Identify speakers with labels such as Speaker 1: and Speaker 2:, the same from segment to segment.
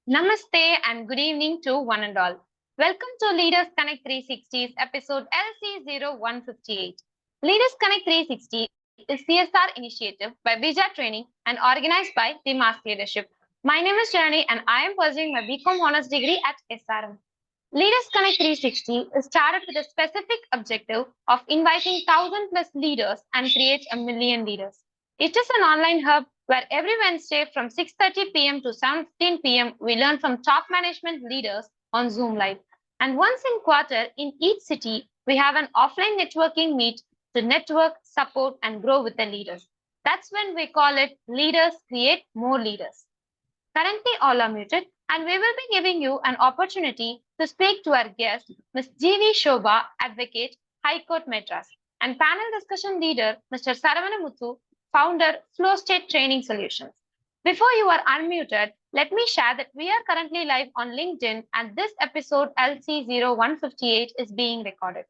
Speaker 1: Namaste and good evening to one and all. Welcome to Leaders Connect 360's episode LC0158. Leaders Connect 360 is CSR initiative by Bija Training and organized by the Mass Leadership. My name is Sharani and I am pursuing my BCom Honors degree at SRM. Leaders Connect 360 is started with a specific objective of inviting 1,000 plus leaders and create a million leaders. It is an online hub where every Wednesday from 6:30 p.m. to 7:15 p.m. we learn from top management leaders on Zoom Live. And once in quarter in each city, we have an offline networking meet to network, support, and grow with the leaders. That's when we call it Leaders Create More Leaders. Currently, all are muted, and we will be giving you an opportunity to speak to our guest, Ms. G.V.Shoba, Advocate, High Court Madras, and panel discussion leader, Mr. Saravana Muthu, founder, Flow State Training Solutions. Before you are unmuted, let me share that we are currently live on LinkedIn and this episode LC0158 is being recorded.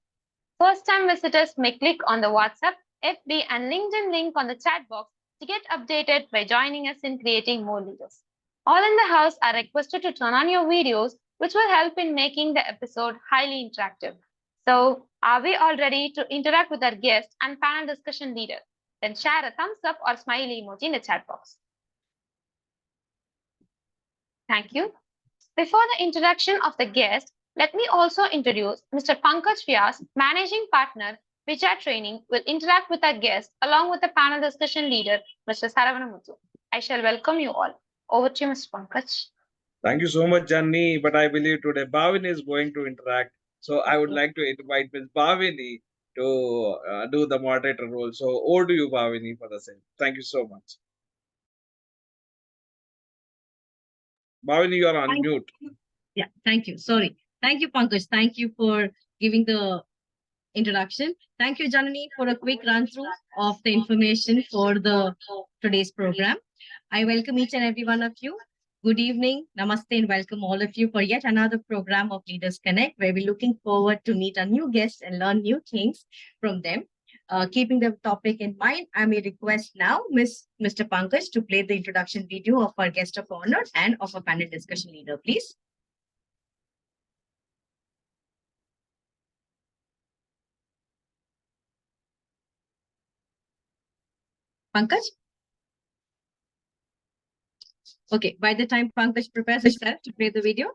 Speaker 1: First-time visitors may click on the WhatsApp, FB and LinkedIn link on the chat box to get updated by joining us in creating more leaders. All in the house are requested to turn on your videos, which will help in making the episode highly interactive. So, are we all ready to interact with our guest and panel discussion leader? Then share a thumbs up or smiley emoji in the chat box. Thank you. Before the introduction of the guest, let me also introduce Mr. Pankaj Vyas, Managing Partner, Bija Training, will interact with our guest along with the panel discussion leader, Mr. Saravana Muthu. I shall welcome you all. Over to you, Mr. Pankaj.
Speaker 2: Thank you so much, Janni. But I believe today Bhavini is going to interact. So I would like to invite Ms. Bhavini to do the moderator role. So over to you, Bhavini, for the same. Thank you so much. Bhavini, you are on mute.
Speaker 3: Yeah, thank you. Sorry. Thank you, Pankaj. Thank you for giving the introduction. Thank you, Janani, for a quick run through of the information for the today's program. I welcome each and every one of you. Good evening, namaste, and welcome all of you for yet another program of Leaders Connect, where we're looking forward to meet our new guests and learn new things from them. Keeping the topic in mind, I may request now Mr. Pankaj to play the introduction video of our guest of honor and of our panel discussion leader, please. Pankaj? Okay, by the time Pankaj prepares himself to play the video.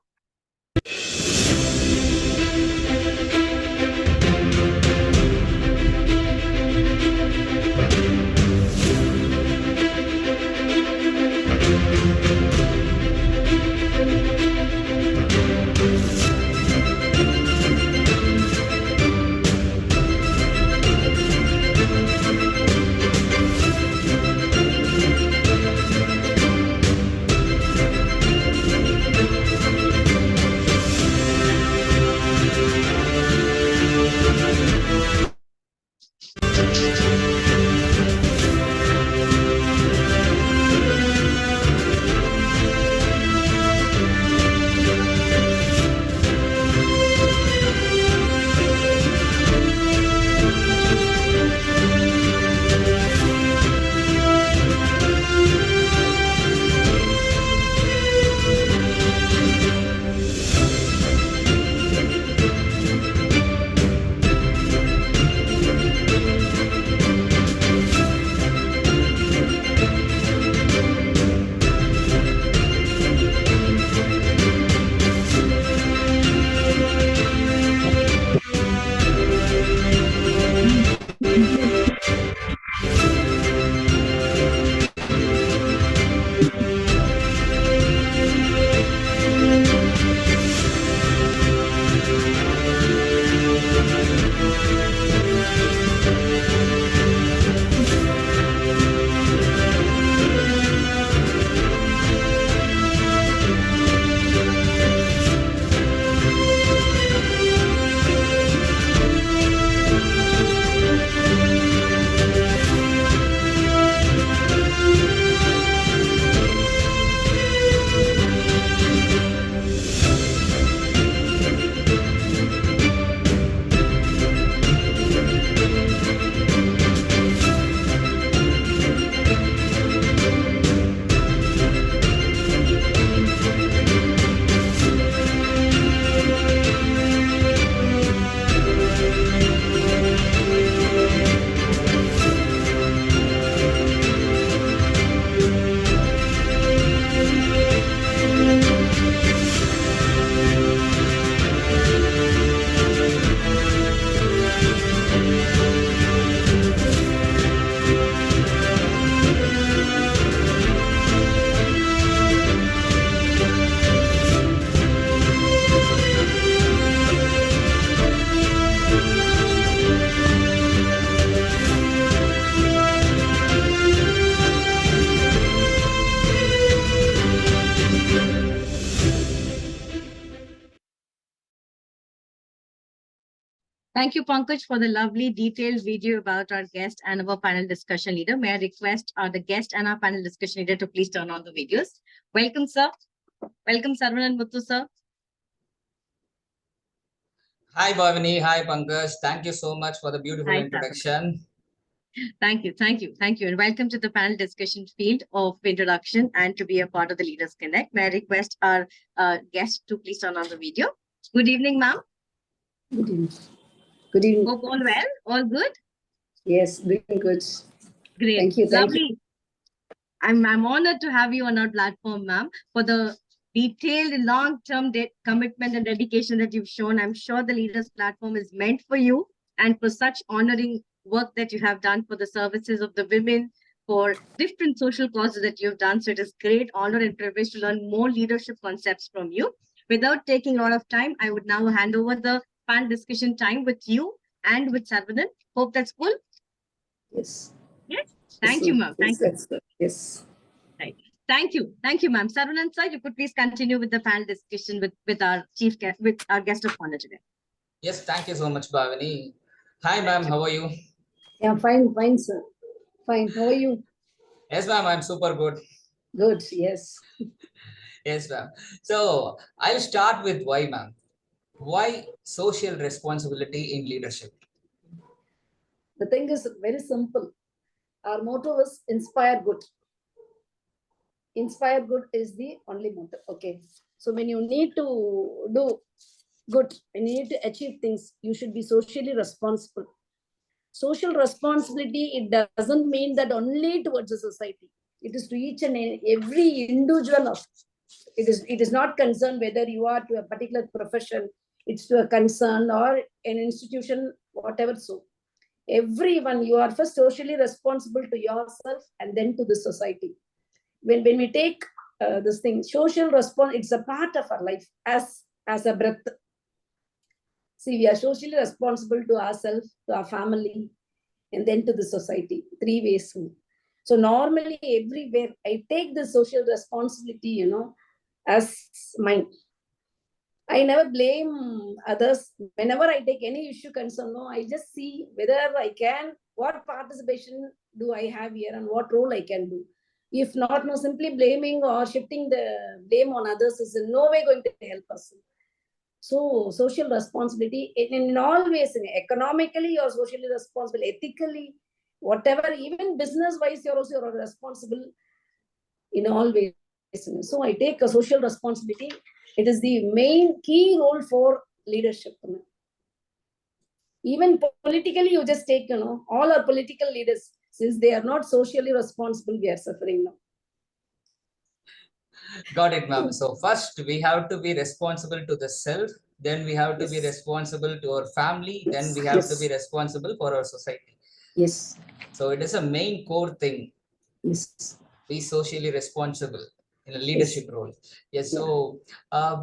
Speaker 3: Thank you, Pankaj, for the lovely detailed video about our guest and our panel discussion leader. May I request the guest and our panel discussion leader to please turn on the videos. Welcome, sir. Welcome, Saravana Muthu, sir.
Speaker 4: Hi, Bhavani. Hi, Pankaj. Thank you so much for the beautiful introduction.
Speaker 3: Thank you. And welcome to the panel discussion field of introduction and to be a part of the Leaders Connect. May I request our guest to please turn on the video. Good evening, ma'am.
Speaker 5: Good evening. Good evening.
Speaker 3: Hope all well? All good?
Speaker 5: Yes, doing good.
Speaker 3: Great.
Speaker 5: Thank you.
Speaker 3: Lovely. I'm honored to have you on our platform, ma'am, for the detailed long-term commitment and dedication that you've shown. I'm sure the Leaders platform is meant for you and for such honoring work that you have done for the services of the women, for different social causes that you've done. So it is great honor and privilege to learn more leadership concepts from you. Without taking a lot of time, I would now hand over the panel discussion time with you and with Saravana. Hope that's cool.
Speaker 5: Yes.
Speaker 3: Yes. Thank you, ma'am. Thank you.
Speaker 5: That's good. Yes.
Speaker 3: Right. Thank you, ma'am. Saravana sir, you could please continue with the panel discussion with our guest of honor today.
Speaker 4: Yes, thank you so much, Bhavani. Hi, ma'am. How are you?
Speaker 5: Yeah, fine, sir. Fine. How are you?
Speaker 4: Yes, ma'am. I'm super good.
Speaker 5: Good. Yes.
Speaker 4: Yes, ma'am. So I'll start with why, ma'am. Why social responsibility in leadership?
Speaker 5: The thing is very simple. Our motto is inspire good. Inspire good is the only motto. Okay. So when you need to do good, when you need to achieve things, you should be socially responsible. Social responsibility, it doesn't mean that only towards the society. It is to each and every individual of it is not concerned whether you are to a particular profession, it's to a concern or an institution, whatever. So everyone, you are first socially responsible to yourself and then to the society. When we take this thing, social response, it's a part of our life as a breath. See, we are socially responsible to ourselves, to our family, and then to the society. 3 ways. So normally everywhere I take the social responsibility, as mine. I never blame others. Whenever I take any issue concern, I just see whether I can, what participation do I have here and what role I can do. If not, simply blaming or shifting the blame on others is in no way going to help us. So social responsibility in all ways, economically you're socially responsible, ethically, whatever, even business-wise, you're also responsible in all ways. So I take a social responsibility. It is the main key role for leadership. Even politically, you just take, all our political leaders, since they are not socially responsible, we are suffering now.
Speaker 4: Got it, ma'am. So first we have to be responsible to the self, then we have to be responsible to our family, then we have to be responsible for our society.
Speaker 5: Yes.
Speaker 4: So it is a main core thing.
Speaker 5: Yes.
Speaker 4: Be socially responsible in a leadership role. Yes. So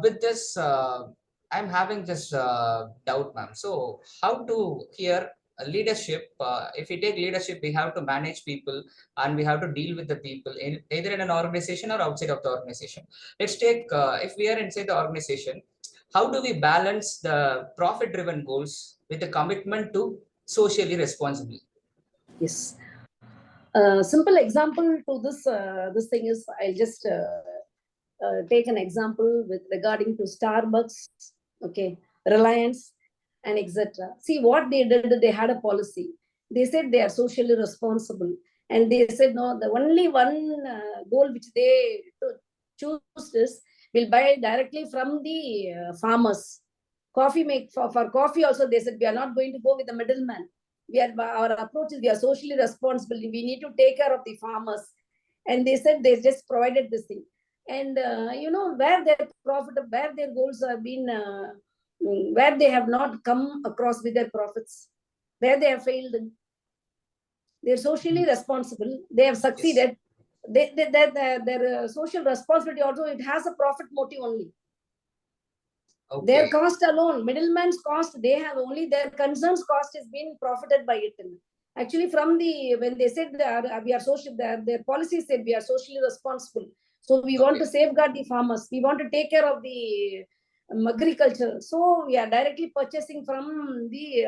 Speaker 4: with this, I'm having this doubt, ma'am. So how to here leadership? If we take leadership, we have to manage people and we have to deal with the people either in an organization or outside of the organization. Let's take if we are inside the organization, how do we balance the profit-driven goals with the commitment to socially responsible?
Speaker 5: Yes. Simple example to this thing is, I'll just take an example with regarding to Starbucks, okay, Reliance, and etc. See what they did, they had a policy. They said they are socially responsible. And they said, no, the only one goal which they choose is, will buy directly from the farmers. Coffee for coffee also, they said, we are not going to go with the middleman. Our approach is we are socially responsible. We need to take care of the farmers. And they said they just provided this thing. And where their profit, where their goals have been, where they have not come across with their profits, where they have failed. They're socially responsible. They have succeeded. Their social responsibility also, it has a profit motive only. Okay. Their cost alone, middleman's cost, they have only their concerns cost is being profited by it. Actually, when they said we are social, their policy said we are socially responsible. So we want to safeguard the farmers. We want to take care of the agriculture. So we are directly purchasing from the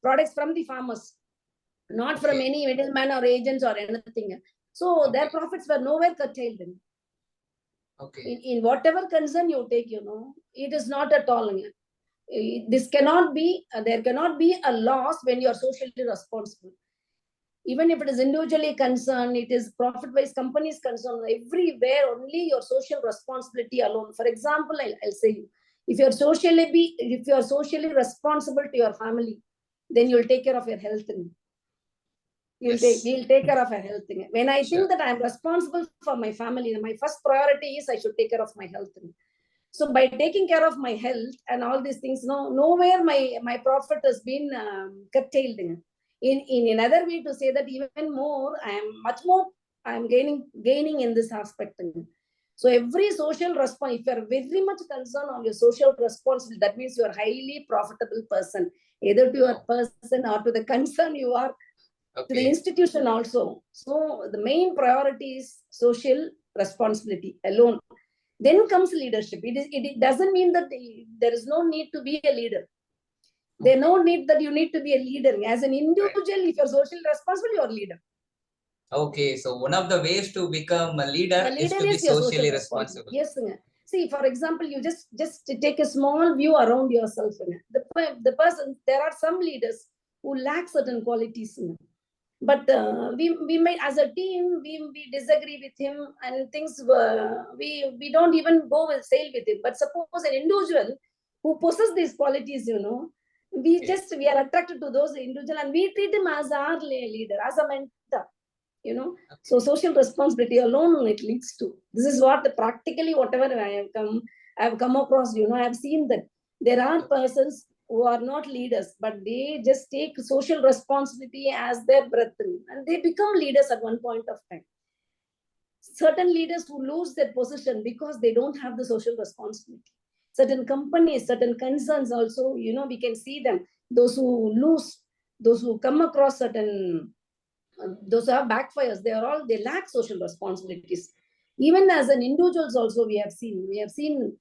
Speaker 5: products from the farmers, not from
Speaker 4: Okay.
Speaker 5: any middleman or agents or anything. So their
Speaker 4: Okay.
Speaker 5: profits were nowhere curtailed.
Speaker 4: Okay.
Speaker 5: In whatever concern you take, it is not at all. This cannot be, there cannot be a loss when you are socially responsible. Even if it is individually concerned, it is profit-wise companies concerned, everywhere only your social responsibility alone. For example, I'll say, if you're socially responsible to your family, then you'll take care of your health. We'll
Speaker 4: Yes.
Speaker 5: take care of our health. When I
Speaker 4: Sure.
Speaker 5: think that I'm responsible for my family, my first priority is I should take care of my health. So by taking care of my health and all these things, nowhere my profit has been curtailed. In another way to say that even more, I am gaining in this aspect. So every social response, if you are very much concerned on your social responsibility, that means you are highly profitable person, either to your person or to the concern you are, to the
Speaker 4: Okay.
Speaker 5: institution also. So the main priority is social responsibility alone. Then comes leadership. It doesn't mean that there is no need to be a leader. There's no need that you need to be a leader. As an individual, if you're socially responsible, you're a leader.
Speaker 4: Okay, so one of the ways to become a leader
Speaker 5: The
Speaker 4: is
Speaker 5: leader
Speaker 4: to be
Speaker 5: is your social
Speaker 4: socially
Speaker 5: responsibility.
Speaker 4: responsible.
Speaker 5: Yes. See, for example, you just take a small view around yourself. The person, there are some leaders who lack certain qualities. But we might, as a team, we disagree with him and things we don't even go with sail with him. But suppose an individual who possesses these qualities,
Speaker 4: Okay.
Speaker 5: we are attracted to those individual and we treat him as our leader, as a mentor. So social responsibility alone it leads to this is what practically whatever I have come across. I have seen that there are persons who are not leaders, but they just take social responsibility as their breath, and they become leaders at one point of time. Certain leaders who lose their position because they don't have the social responsibility. Certain companies, certain concerns also, we can see them. Those who lose, those who come across certain, those who have backfires, they lack social responsibilities. Even as an individuals also, we have seen,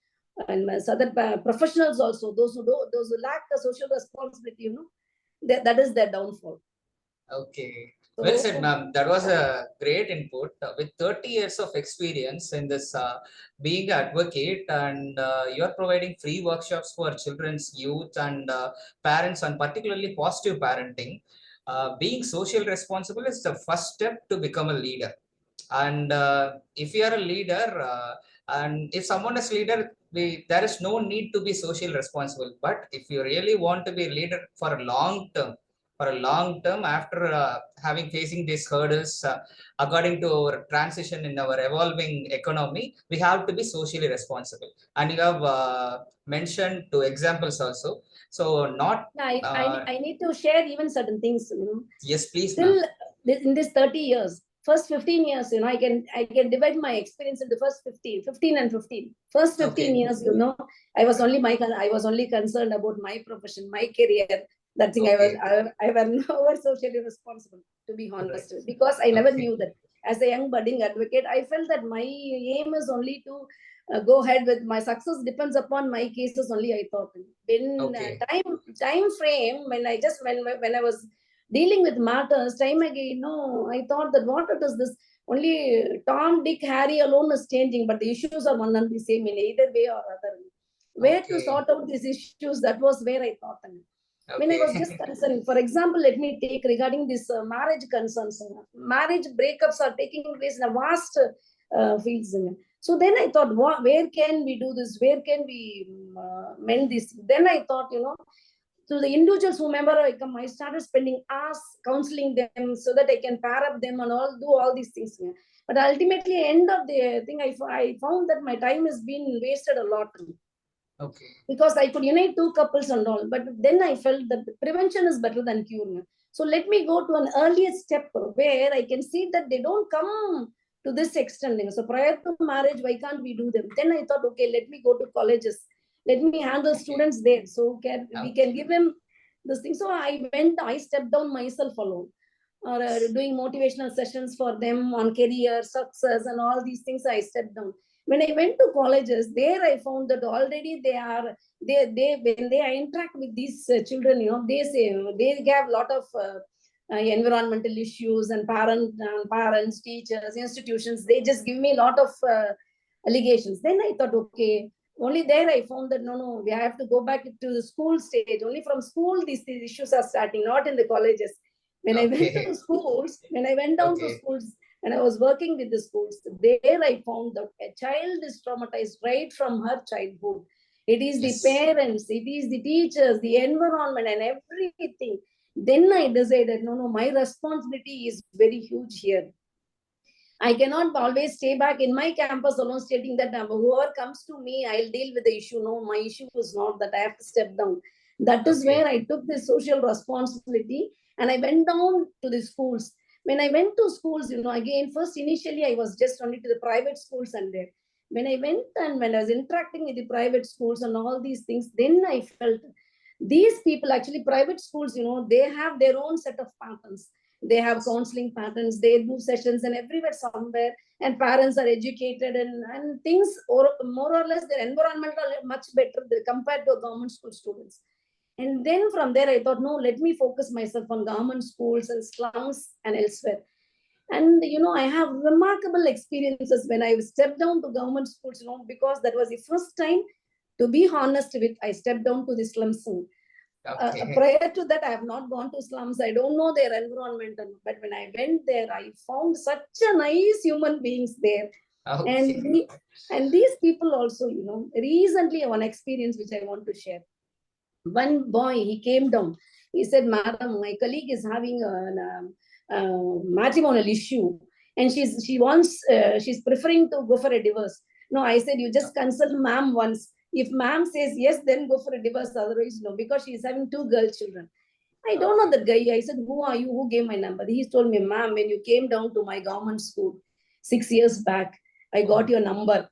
Speaker 5: and other professionals also, those who lack the social responsibility, that is their downfall.
Speaker 4: Okay.
Speaker 5: So,
Speaker 4: Well said, ma'am. That was a great input. With 30 years of experience in this being an advocate, and you're providing free workshops for children's youth and parents, and particularly positive parenting. Being social responsible is the first step to become a leader. And if you are a leader, and if someone is leader, there is no need to be social responsible. But if you really want to be a leader for a long term, after having facing these hurdles, according to our transition in our evolving economy, we have to be socially responsible. And you have mentioned two examples also. So not
Speaker 5: I need to share even certain things.
Speaker 4: Yes, please, ma'am.
Speaker 5: Still, in this 30 years, first 15 years, I can divide my experience into first 15 and 15. First 15
Speaker 4: Okay.
Speaker 5: years, I was only concerned about my profession, my career. That thing
Speaker 4: Okay.
Speaker 5: I was never socially responsible, to be honest, because I never
Speaker 4: Okay.
Speaker 5: knew that. As a young budding advocate, I felt that my aim is only to go ahead with my success depends upon my cases only. I thought when
Speaker 4: Okay.
Speaker 5: time frame when I was dealing with matters time again, I thought that what it is this only Tom, Dick, Harry alone is changing, but the issues are one and the same in either way or other. Where to
Speaker 4: Okay.
Speaker 5: sort out these issues? That was where I thought. When I was just
Speaker 4: Okay.
Speaker 5: concerned, for example, let me take regarding this marriage concerns. Marriage breakups are taking place in a vast fields. So then I thought, where can we do this? Where can we mend this? Then I thought, to the individuals whomever I come, I started spending hours counseling them so that I can pair up them and do all these things. But ultimately, end of the thing, I found that my time has been wasted a lot.
Speaker 4: Okay.
Speaker 5: Because I could unite two couples and all. But then I felt that prevention is better than cure. So let me go to an earlier step where I can see that they don't come to this extent. So prior to marriage, why can't we do them? Then I thought, okay, let me go to colleges. Let me handle students there. So we can give them this thing. So I stepped down myself alone. Or doing motivational sessions for them on career, success, and all these things I stepped down. When I went to colleges, there I found that already they when they interact with these children, they say they have a lot of environmental issues, and parents, teachers, institutions, they just give me a lot of allegations. Then I thought, okay, only there I found that no, we have to go back to the school stage. Only from school these issues are starting, not in the colleges. When I went to schools, when I went down to schools, and I was working with the schools, there I found that a child is traumatized right from her childhood. It is the parents, it is the teachers, the environment, and everything. Then I decided, no, my responsibility is very huge here. I cannot always stay back in my campus alone stating that whoever comes to me, I'll deal with the issue. No, my issue is not that. I have to step down. That is where I took the social responsibility, and I went down to the schools. When I went to schools, again, first initially I was just only to the private schools, and there. When I went and when I was interacting with the private schools and all these things, then I felt these people, actually private schools, they have their own set of patterns. They have counseling patterns, they do sessions and everywhere somewhere, and parents are educated, and things, or more or less their environment are much better compared to government school students. And then from there I thought, no, let me focus myself on government schools and slums and elsewhere. And I have remarkable experiences when I stepped down to government schools, because that was the first time, to be honest with, I stepped down to the slums. Prior to that, I have not gone to slums. I don't know their environment. But when I went there, I found such a nice human beings there. And these people also, recently one experience which I want to share. One boy, he came down. He said, "Madam, my colleague is having a matrimonial issue, and she's preferring to go for a divorce." No, I said, "You just consult ma'am once. If ma'am says yes, then go for a divorce. Otherwise, no, because she's having 2 girl children." I don't know that guy. I said, "Who are you? Who gave my number?" He told me, "Ma'am, when you came down to my government school 6 years back, I got your number.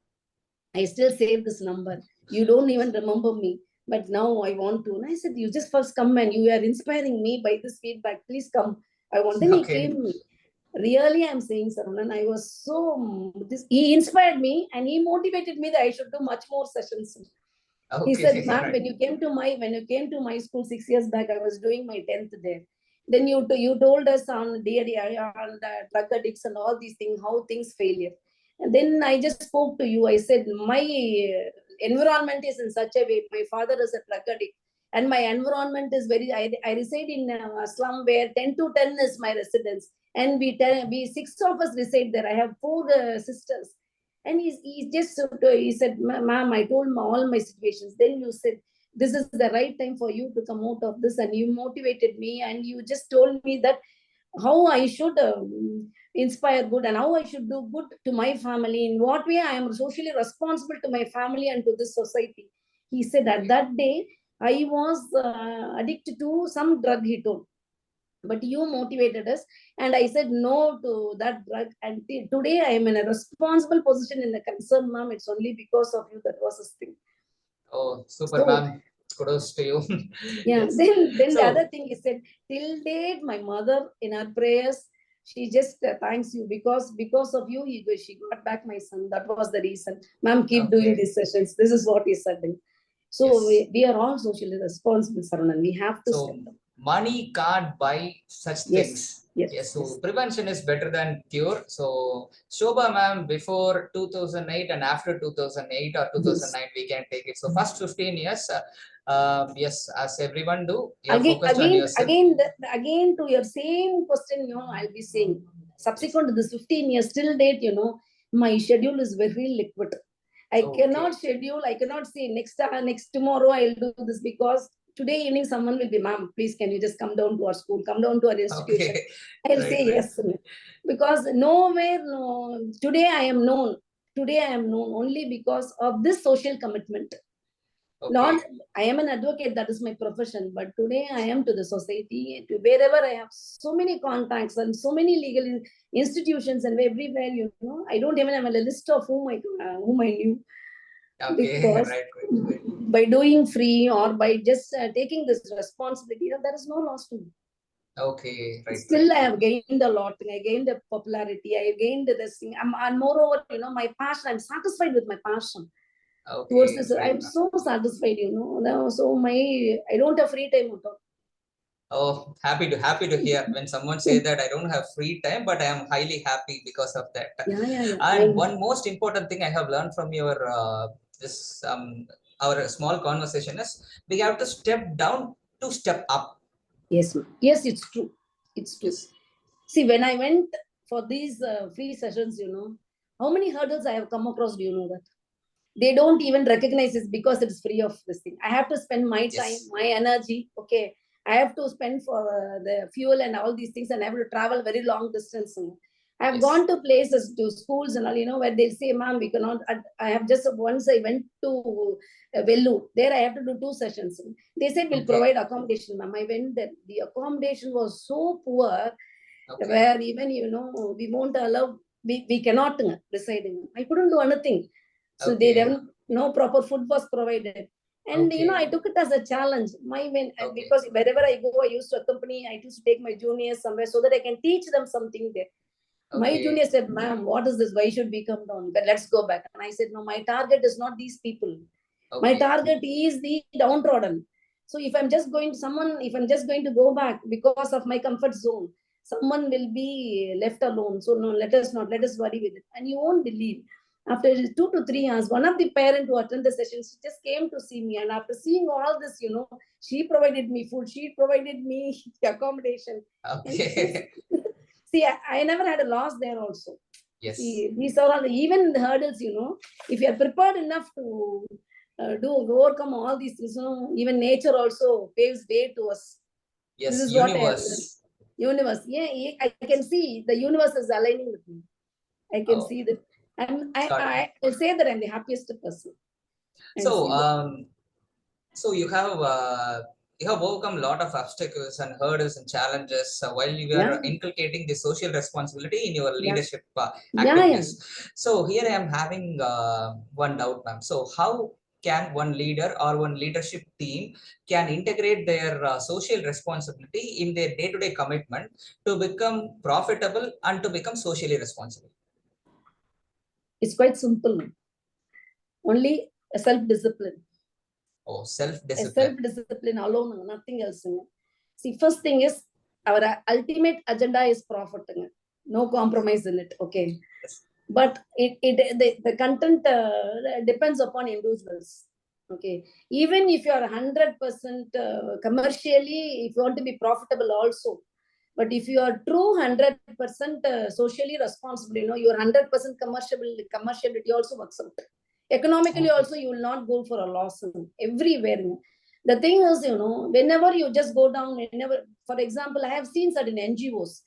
Speaker 5: I still save this number. You don't even remember me. But now I want to." And I said, "You just first come, and you are inspiring me by this feedback. Please come. I want." Then he came. Really, I'm saying, Saravana, I was so, he inspired me, and he motivated me that I should do much more sessions. He said, "Ma'am, when you came to my school 6 years back, I was doing my 10th there. Then you told us on DAD, on the drug addicts and all these things, how things failure. And then I just spoke to you. I said, my environment is in such a way. My father is a drug addict, and my environment is I reside in a slum where 10 to 10 is my residence. And we 6 of us reside there. I have 4 sisters." And he said, "Ma'am, I told all my situations. Then you said, this is the right time for you to come out of this. And you motivated me, and you just told me that how I should inspire good, and how I should do good to my family. In what way I am socially responsible to my family and to this society." He said, at that day, I was addicted to some drug, he told. But you motivated us, and I said no to that drug. And today I am in a responsible position in the concern, ma'am. It's only because of you. That was his thing.
Speaker 4: Oh, super, ma'am. Kudos to you.
Speaker 5: Yeah. Yes. Then the other thing he said, till date, my mother in her prayers, she just thanks you because of you, she got back my son. That was the reason. Ma'am, keep doing these sessions. This is what he said. So we are all socially responsible, Saravana. We have to step down.
Speaker 4: Money can't buy such things. Yes. So prevention is better than cure. So Shoba ma'am, before 2008 and after 2008 or 2009, we can take it. So first 15 years, yes, as everyone do, you're focused on yourself.
Speaker 5: Again, to your same question, I'll be saying, subsequent to this 15 years, till date, my schedule is very liquid. I cannot schedule. I cannot say next tomorrow I'll do this, because today evening someone will be, "Ma'am, please can you just come down to our school, come down to our institution?" I'll say yes, because nowhere, no. Today I am known only because of this social commitment. Not, I am an advocate, that is my profession, but today I am to the society, to wherever I have so many contacts and so many legal institutions, and everywhere, I don't even have a list of whom I knew. Because by doing free or by just taking this responsibility, there is no loss to me.
Speaker 4: Okay, right.
Speaker 5: Still, I have gained a lot. I gained the popularity. I gained this thing. And moreover, my passion. I'm satisfied with my passion towards
Speaker 4: Okay,
Speaker 5: this.
Speaker 4: right,
Speaker 5: I'm
Speaker 4: ma'am.
Speaker 5: so satisfied. Now, so I don't have free time at all.
Speaker 4: Oh, happy to hear when someone say that I don't have free time, but I am highly happy because of that.
Speaker 5: Yeah.
Speaker 4: And one most important thing I have learned from your this our small conversation is we have to step down to step up.
Speaker 5: Yes, ma'am. Yes, it's true. It's true.
Speaker 4: Yes.
Speaker 5: See, when I went for these free sessions, how many hurdles I have come across, do you know that? They don't even recognize this because it's free of this thing. I have to spend my time,
Speaker 4: Yes.
Speaker 5: my energy. Okay. I have to spend for the fuel and all these things, and I have to travel very long distance. I have
Speaker 4: Yes.
Speaker 5: gone to places, to schools and all, where they'll say, ma'am, we cannot. I have just once I went to Vellur. There I have to do 2 sessions. They said, we'll
Speaker 4: Okay.
Speaker 5: provide accommodation, ma'am. I went there. The accommodation was so poor,
Speaker 4: Okay.
Speaker 5: where even, we won't allow, we cannot reside in. I couldn't do anything. So they
Speaker 4: Okay.
Speaker 5: don't, no proper food was provided. And
Speaker 4: Okay.
Speaker 5: I took it as a challenge.
Speaker 4: Okay.
Speaker 5: Because wherever I go, I used to accompany, I used to take my juniors somewhere so that I can teach them something there. My
Speaker 4: Okay.
Speaker 5: junior said, ma'am, what is this? Why should we come down? But let's go back. And I said, no, my target is not these people. My
Speaker 4: Okay.
Speaker 5: target is the downtrodden. So if I'm just going to go back because of my comfort zone, someone will be left alone. So no, let us worry with it. And you won't believe. After 2 to 3 hours, one of the parents who attended the session, she just came to see me. And after seeing all this, she provided me food, she provided me accommodation. And
Speaker 4: Okay.
Speaker 5: see, I never had a loss there also.
Speaker 4: Yes.
Speaker 5: See, these are all even the hurdles, if you are prepared enough to overcome all these things, even nature also paves way to us. This
Speaker 4: Yes.
Speaker 5: is what I have learned.
Speaker 4: Universe.
Speaker 5: Universe. Yeah, I can see the universe is aligning with me. I can
Speaker 4: Oh,
Speaker 5: see that.
Speaker 4: got it.
Speaker 5: I say that I'm the happiest person. And
Speaker 4: So,
Speaker 5: see that.
Speaker 4: so you have overcome a lot of obstacles and hurdles and challenges while you
Speaker 5: Yeah,
Speaker 4: were inculcating the social responsibility in your
Speaker 5: yeah,
Speaker 4: leadership
Speaker 5: yeah.
Speaker 4: activities. So here I am having one doubt, ma'am. So how can one leader or one leadership team can integrate their social responsibility in their day-to-day commitment to become profitable and to become socially responsible?
Speaker 5: It's quite simple. Only a self-discipline.
Speaker 4: Oh,
Speaker 5: A
Speaker 4: self-discipline.
Speaker 5: self-discipline alone, nothing else. See, first thing is our ultimate agenda is profit. No compromise in it. Okay.
Speaker 4: Yes.
Speaker 5: But the content depends upon individuals. Okay. Even if you are 100% commercially, if you want to be profitable also, but if you are true 100% socially responsible, your 100% commerciality also works out. Economically
Speaker 4: Okay.
Speaker 5: also, you will not go for a loss everywhere. The thing is, whenever you just go down, for example, I have seen certain NGOs.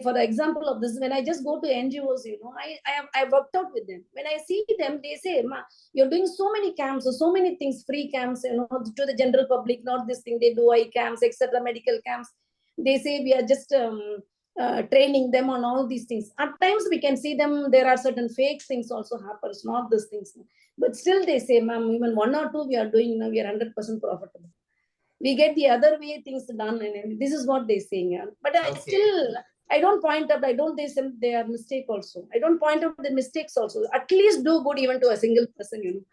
Speaker 5: For the example of this, when I just go to NGOs, I worked out with them. When I see them, they say, Ma, you're doing so many camps, so many things, free camps, to the general public, not this thing. They do eye camps, etc., medical camps. They say we are just training them on all these things. At times we can see them, there are certain fake things also happens, not these things. But still they say, ma'am, even 1 or 2 we are doing now, we are 100% profitable. We get the other way things done, and this is what they're saying. Yeah. But
Speaker 4: Okay.
Speaker 5: still, I don't point out, I don't say they are mistake also. I don't point out the mistakes also. At least do good even to a single person.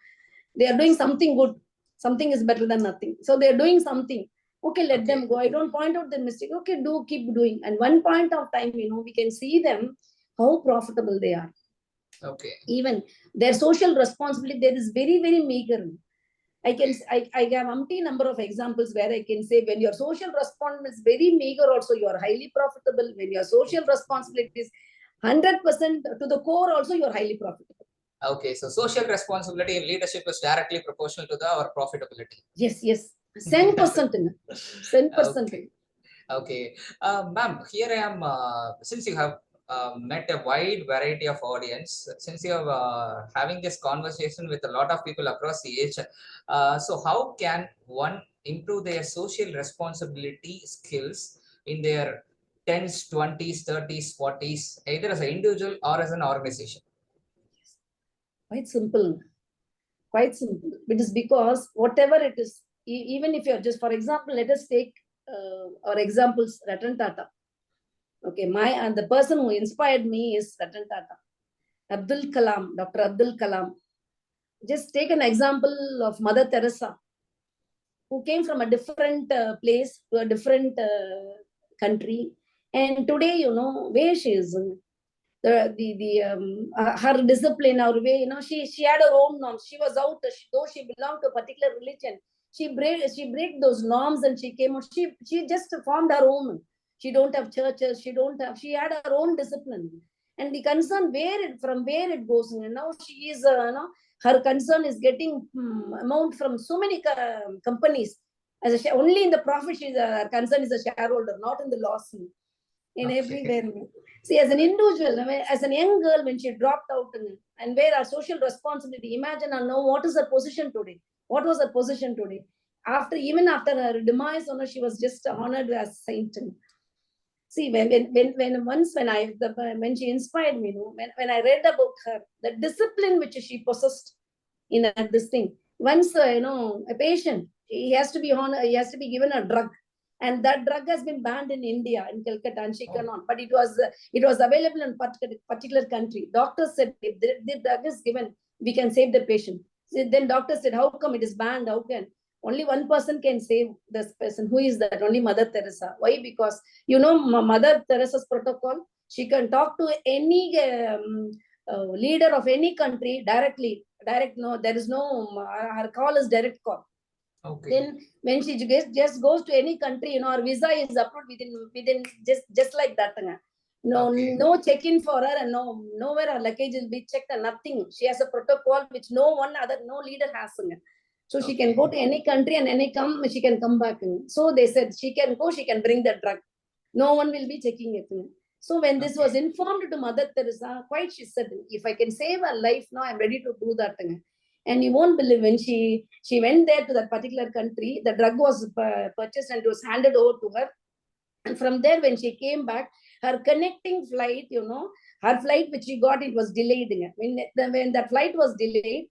Speaker 5: They are doing something good. Something is better than nothing. So they are doing something. Okay, let
Speaker 4: Okay.
Speaker 5: them go. I don't point out the mistake. Okay, keep doing. And one point of time, we can see them how profitable they are.
Speaker 4: Okay.
Speaker 5: Even their social responsibility, there is very, very meager. I have umpty number of examples where I can say when your social responsibility is very meager, also you are highly profitable. When your social responsibility is 100% to the core, also you are highly profitable.
Speaker 4: Okay, so social responsibility in leadership is directly proportional to our profitability.
Speaker 5: Yes, 10%. 10%.
Speaker 4: Okay, okay. Ma'am, here I am, since you have met a wide variety of audience, since you are having this conversation with a lot of people across the age, so how can one improve their social responsibility skills in their 10s, 20s, 30s, 40s, either as an individual or as an organization?
Speaker 5: Quite simple. Quite simple. It is because whatever it is, even if you're just, for example, let us take our examples, Ratan Tata. Okay, and the person who inspired me is Ratan Tata. Abdul Kalam, Dr. Abdul Kalam. Just take an example of Mother Teresa, who came from a different place to a different country. And today, you know, where she is, her discipline, her way, you know, she had her own norms. She was out, though she belonged to a particular religion. She break those norms and she came out. She just formed her own. She don't have churches. She had her own discipline. And the concern from where it goes, you know, she is, her concern is getting amount from so many companies. Only in the profit, her concern is a shareholder, not in the loss. In everywhere. See, as an individual, as a young girl, when she dropped out and where our social responsibility, imagine and know what is her position today. What was her position today? Even after her demise, she was just honored as saint. See, when she inspired me, when I read about her, the discipline which she possessed in this thing. Once, a patient, he has to be given a drug. And that drug has been banned in India, in Calcutta, and she cannot. But it was available in particular country. Doctors said, if the drug is given, we can save the patient. So then doctors said, how come it is banned? How can? Only one person can save this person. Who is that? Only Mother Teresa. Why? Because, Mother Teresa's protocol, she can talk to any leader of any country directly. There is no, her call is direct call.
Speaker 4: Okay.
Speaker 5: Then when she just goes to any country, her visa is approved within just like that. No check-in for her, and nowhere her luggage will be checked and nothing. She has a protocol which no leader has. So she can go to any country and she can come back. So they said she can go, she can bring the drug. No one will be checking it. So when this was informed to Mother Teresa, she said, if I can save her life now, I'm ready to do that. And you won't believe, when she went there to that particular country, the drug was purchased and it was handed over to her. And from there, when she came back, her connecting flight, her flight which she got, it was delayed. When that flight was delayed,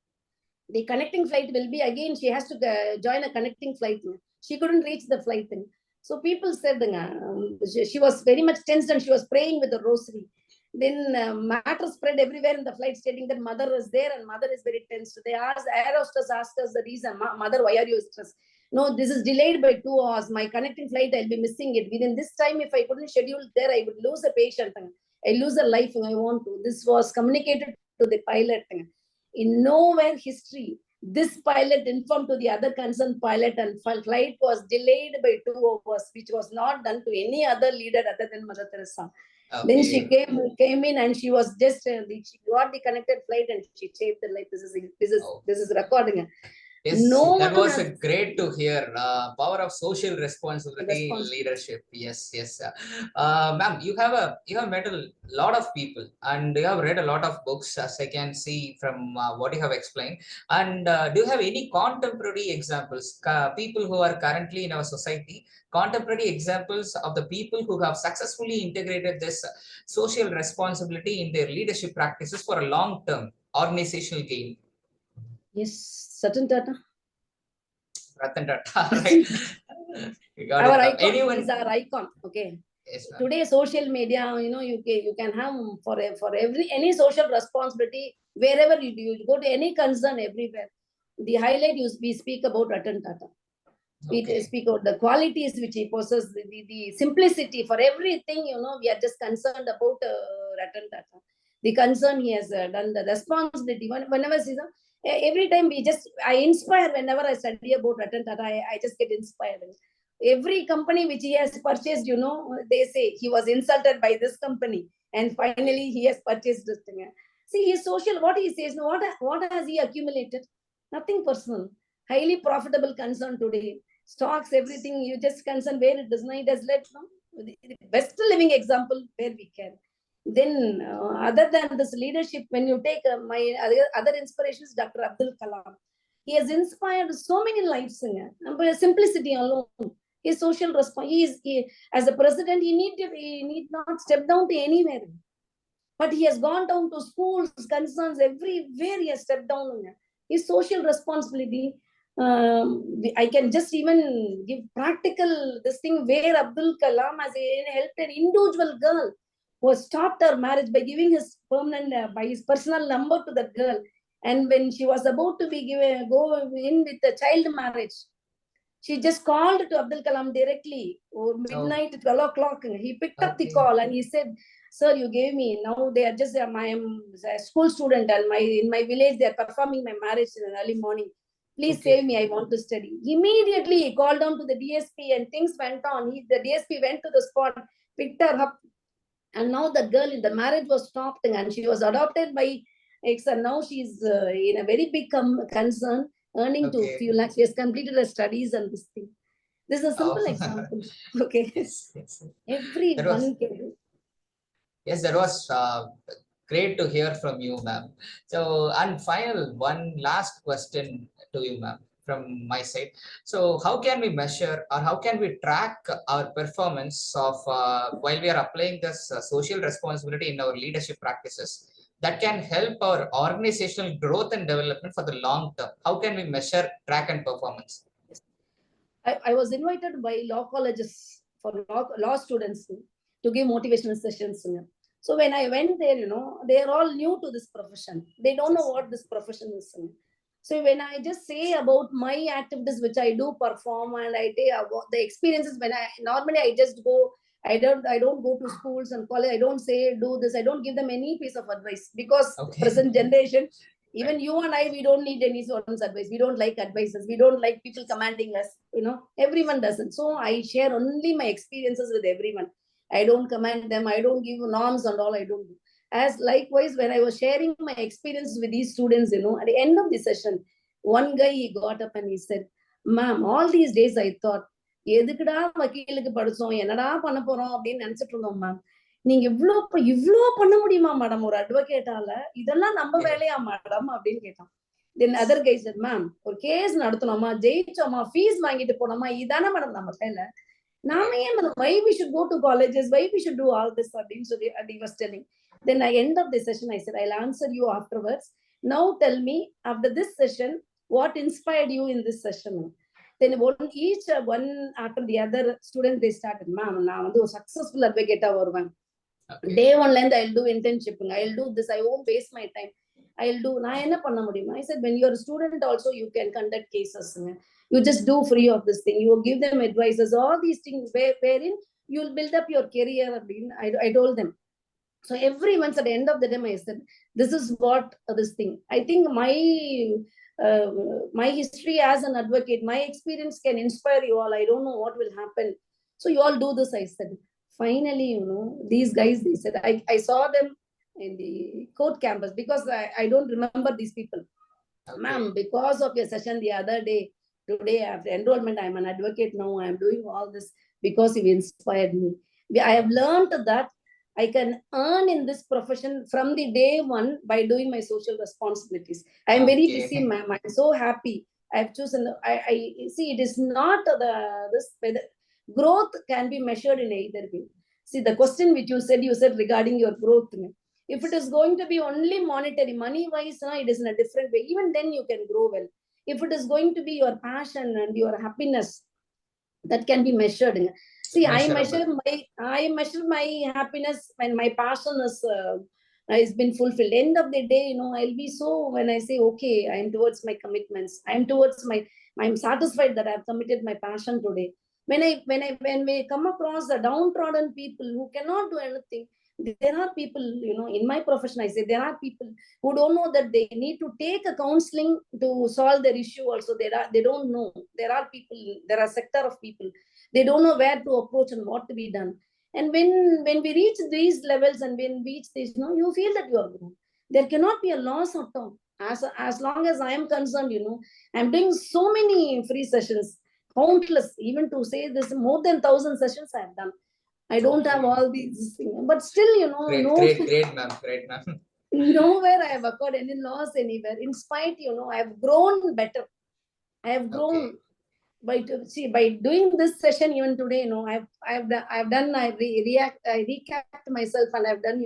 Speaker 5: the connecting flight will be again, she has to join a connecting flight. She couldn't reach the flight. So people said she was very much tensed and she was praying with the rosary. Then matter spread everywhere in the flight, stating that Mother is there and Mother is very tense. Air hostess asked us the reason. Mother, why are you stressed? No, this is delayed by 2 hours. My connecting flight, I'll be missing it. Within this time, if I couldn't schedule there, I would lose a patient. I lose a life. I want to. This was communicated to the pilot. In nowhere history, this pilot informed to the other concerned pilot, and flight was delayed by 2 hours, which was not done to any other leader other than Mother Teresa. Okay. Then she came in and she was just she got the connected flight and she saved the life. This is recording.
Speaker 4: Yes, that was great to hear. Power of social responsibility in leadership. Yes. Ma'am, you have met a lot of people and you have read a lot of books, as I can see from what you have explained. And do you have any contemporary examples, people who are currently in our society, contemporary examples of the people who have successfully integrated this social responsibility in their leadership practices for a long-term organizational gain?
Speaker 5: Yes, Ratan Tata.
Speaker 4: Ratan Tata, right?
Speaker 5: Our icon is our icon. Okay. Yes, today, social media, you can have for any social responsibility, wherever you go to any concern, everywhere. The highlight we speak about Ratan Tata. We speak about the qualities which he possesses, the simplicity for everything, we are just concerned about Ratan Tata. The concern he has done, the responsibility. Whenever every time I inspire whenever I study about Ratan Tata, I just get inspired. Every company which he has purchased, they say he was insulted by this company and finally he has purchased this thing. See, his social, what he says, what has he accumulated? Nothing personal. Highly profitable concern today. Stocks, everything, you just concern where it does not, it has led the best living example where we can. Then other than this leadership, when you take my other inspirations, Dr. Abdul Kalam, he has inspired so many lives. Simplicity alone, his social response. As a president, he need not step down to anywhere, but he has gone down to schools, concerns, everywhere he has stepped down. His social responsibility. I can just even give practical this thing where Abdul Kalam has helped an individual girl who has stopped her marriage by giving his by his personal number to that girl. And when she was about to be go in with a child marriage, she just called to Abdul Kalam directly, or midnight, 12 o'clock. He picked up the call and he said, "Sir, you gave me. Now they are just, I am a school student and in my village, they are performing my marriage in the early morning. Please save me. I want to study." Immediately, he called down to the DSP and things went on. The DSP went to the spot, picked her up. And now the girl in the marriage was stopped and she was adopted by ex. And now she's in a very big concern, earning to few lakhs. She has completed her studies and this thing. This is a simple example. Okay.
Speaker 4: Yes.
Speaker 5: Everyone can do.
Speaker 4: Yes, that was great to hear from you, ma'am. So, and final one last question to you, ma'am, from my side. So, how can we measure or how can we track our performance of while we are applying this social responsibility in our leadership practices that can help our organizational growth and development for the long term? How can we measure, track, and performance?
Speaker 5: I was invited by law colleges for law students to give motivational sessions. So when I went there, they are all new to this profession. They don't know what this profession is. So when I just say about my activities which I do perform, and I take the experiences, when normally I just go, I don't go to schools and college. I don't say do this. I don't give them any piece of advice because present generation, even you and I, we don't need any someone's advice. We don't like advices. We don't like people commanding us. Everyone doesn't. So I share only my experiences with everyone. I don't command them. I don't give norms and all. I don't do. As likewise, when I was sharing my experiences with these students, at the end of the session, one guy, he got up and he said, "Ma'am, all these days I thought, எதுக்குடா வக்கீலுக்கு படிச்சோம், என்னடா பண்ண போறோம் அப்படின்னு நினைச்சிட்டு இருந்தோம் ma'am. நீங்க இவ்ளோ பண்ண முடியுமா மேடம் ஒரு அட்வொகேட்டால? இதெல்லாம் நம்ம வேலையா மேடம் அப்படின்னு கேட்டான். Then other guy said, "Ma'am, ஒரு கேஸ் நடத்தணுமா, ஜெயிச்சோமா, ஃபீஸ் வாங்கிட்டு போனோமா, இதானே மேடம் நம்ம வேலை. நாம ஏன் madam, why we should go to colleges, why we should do all this அப்படின்னு சொல்லி he was telling." Then I end of the session, I said, "I'll answer you afterwards. Now tell me, after this session, what inspired you in this session?" Then one after the other student, they started, "Ma'am, நான் வந்து ஒரு successful advocate-ஆ வருவேன். Day one length, I'll do internship. I'll do this. I won't waste my time. I'll do." நான் என்ன பண்ண முடியும்? I said, when you're a student also, you can conduct cases. You just do free of this thing. You give them advices, all these things wherein you'll build up your career. I told them. So every month at the end of the day, I said, this is what this thing. I think my history as an advocate, my experience can inspire you all. I don't know what will happen. So you all do this, I said. Finally, these guys, they said, I saw them in the court campus because I don't remember these people. Ma'am, because of your session the other day, today after enrollment, I'm an advocate now. I'm doing all this because you inspired me. I have learned that I can earn in this profession from the day one by doing my social responsibilities. I'm very busy, ma'am. I'm so happy. I've chosen. I see. It is not the growth can be measured in either way. See, the question which you said regarding your growth. If it is going to be only monetary, money-wise, it is in a different way. Even then, you can grow well. If it is going to be your passion and your happiness, that can be measured. See, I measure my happiness when my passion has been fulfilled. End of the day, I'll be so, when I say, okay, I am towards my commitments. I'm satisfied that I've committed my passion today. When we come across the downtrodden people who cannot do anything, there are people, in my profession, I say there are people who don't know that they need to take a counseling to solve their issue. Also, they don't know. There are people, there are sector of people. They don't know where to approach and what to be done. And when we reach these levels and when we reach this, you feel that you are grown. There cannot be a loss of time. As long as I am concerned, I'm doing so many free sessions, countless, even to say this, more than 1,000 sessions I have done. I don't have all these things, but still,
Speaker 4: Great, ma'am.
Speaker 5: Nowhere I have occurred any loss anywhere. In spite, I have grown better. I have grown by doing this session. Even today, I recapped myself and I've done,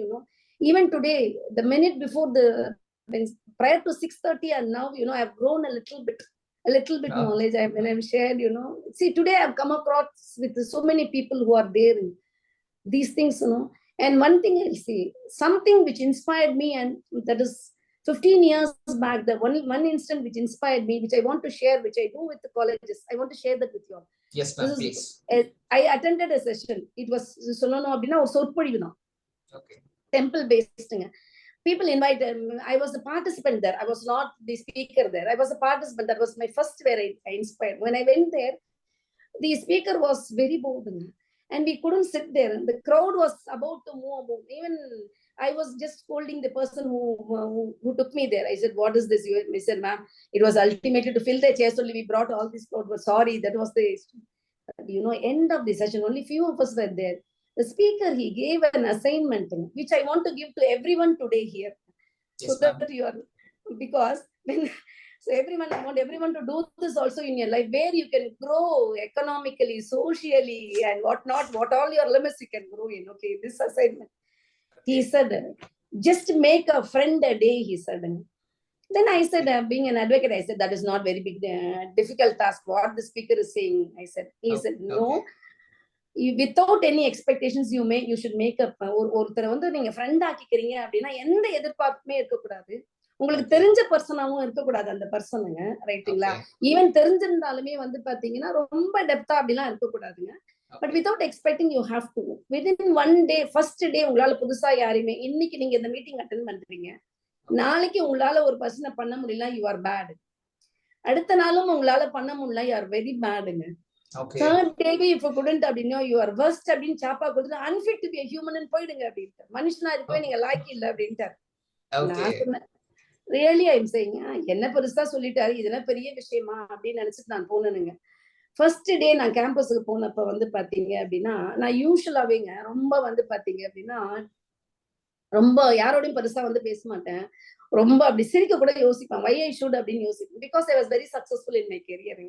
Speaker 5: even today, the minute before prior to 6:30 and now, I've grown a little bit. a little bit knowledge when I've shared, See, today I've come across with so many people who are there in these things, And one thing I'll say, something which inspired me, and that is 15 years back, the one instant which inspired me, which I want to share, which I do with the colleges. I want to share that with you all.
Speaker 4: Yes, ma'am, please.
Speaker 5: I attended a session. It was
Speaker 4: Okay.
Speaker 5: temple based. People invited. I was a participant there. I was not the speaker there. I was a participant. That was my first where I inspired. When I went there, the speaker was very bold, and we couldn't sit there. The crowd was about to move. Even I was just scolding the person who took me there. I said, "What is this?" He said, "Ma'am, it was ultimately to fill the chairs only. We brought all this crowd. But sorry, that was the end of the session. Only few of us were there. The speaker, he gave an assignment, which I want to give to everyone today here,
Speaker 4: Yes,
Speaker 5: so that you are, because when." So I want everyone to do this also in your life, where you can grow economically, socially, and whatnot, what all your limits you can grow in. Okay, this assignment. He said, just make a friend a day, he said. Then I said, being an advocate, I said, that is not very big, difficult task. What the speaker is saying, I said. He said, no. Without any expectations, you should make up. ஒருத்தரை வந்து நீங்க friend ஆக்கிக்கிறீங்க அப்படின்னா எந்த எதிர்பார்ப்புமே இருக்கக்கூடாது. உங்களுக்கு தெரிஞ்ச பர்சனாவும் இருக்கக்கூடாது அந்த பர்சனுங்க, ரைட்டுங்களா? ஈவன் தெரிஞ்சிருந்தாலுமே வந்து பாத்தீங்கன்னா ரொம்ப டெப்தா அப்படிலாம் இருக்கக்கூடாதுங்க. But without expecting you have to within one day, first day உங்களால புதுசா யாரையுமே, இன்னைக்கு நீங்க இந்த மீட்டிங் அட்டென்ட் பண்றீங்க, நாளைக்கு உங்களால ஒரு பர்சனை பண்ண முடியல, யூ ஆர் பேட். அடுத்த நாளும் உங்களால பண்ண முடியல, யூ ஆர் வெரி பேடுங்க. Third day, if you couldn't, you are worst அப்படின்னு சாப்பா கொடுத்து unfit to be a human and போயிடுங்க அப்படின்ட்டு. மனுஷனா இருக்கவே நீங்க லாய்க்கு இல்ல அப்படின்ட்டார். நான் சொன்னேன், ரியலி ஐ எம் சேயிங், என்ன பெருசா சொல்லிட்டாரு, இதெல்லாம் பெரிய விஷயமா அப்படின்னு நினைச்சிட்டு நான் போனேனுங்க. ஃபர்ஸ்ட் டே நான் கேம்பஸுக்கு போனப்ப வந்து பாத்தீங்க அப்படின்னா, நான் யூஸ்வலாவேங்க ரொம்ப வந்து பாத்தீங்க அப்படின்னா ரொம்ப யாரோடையும் பெருசா வந்து பேச மாட்டேன். ரொம்ப அப்படி சிரிக்க கூட யோசிப்பேன். வை ஐ ஷுட் அப்படின்னு யோசிப்பேன். Because I was very successful in my career.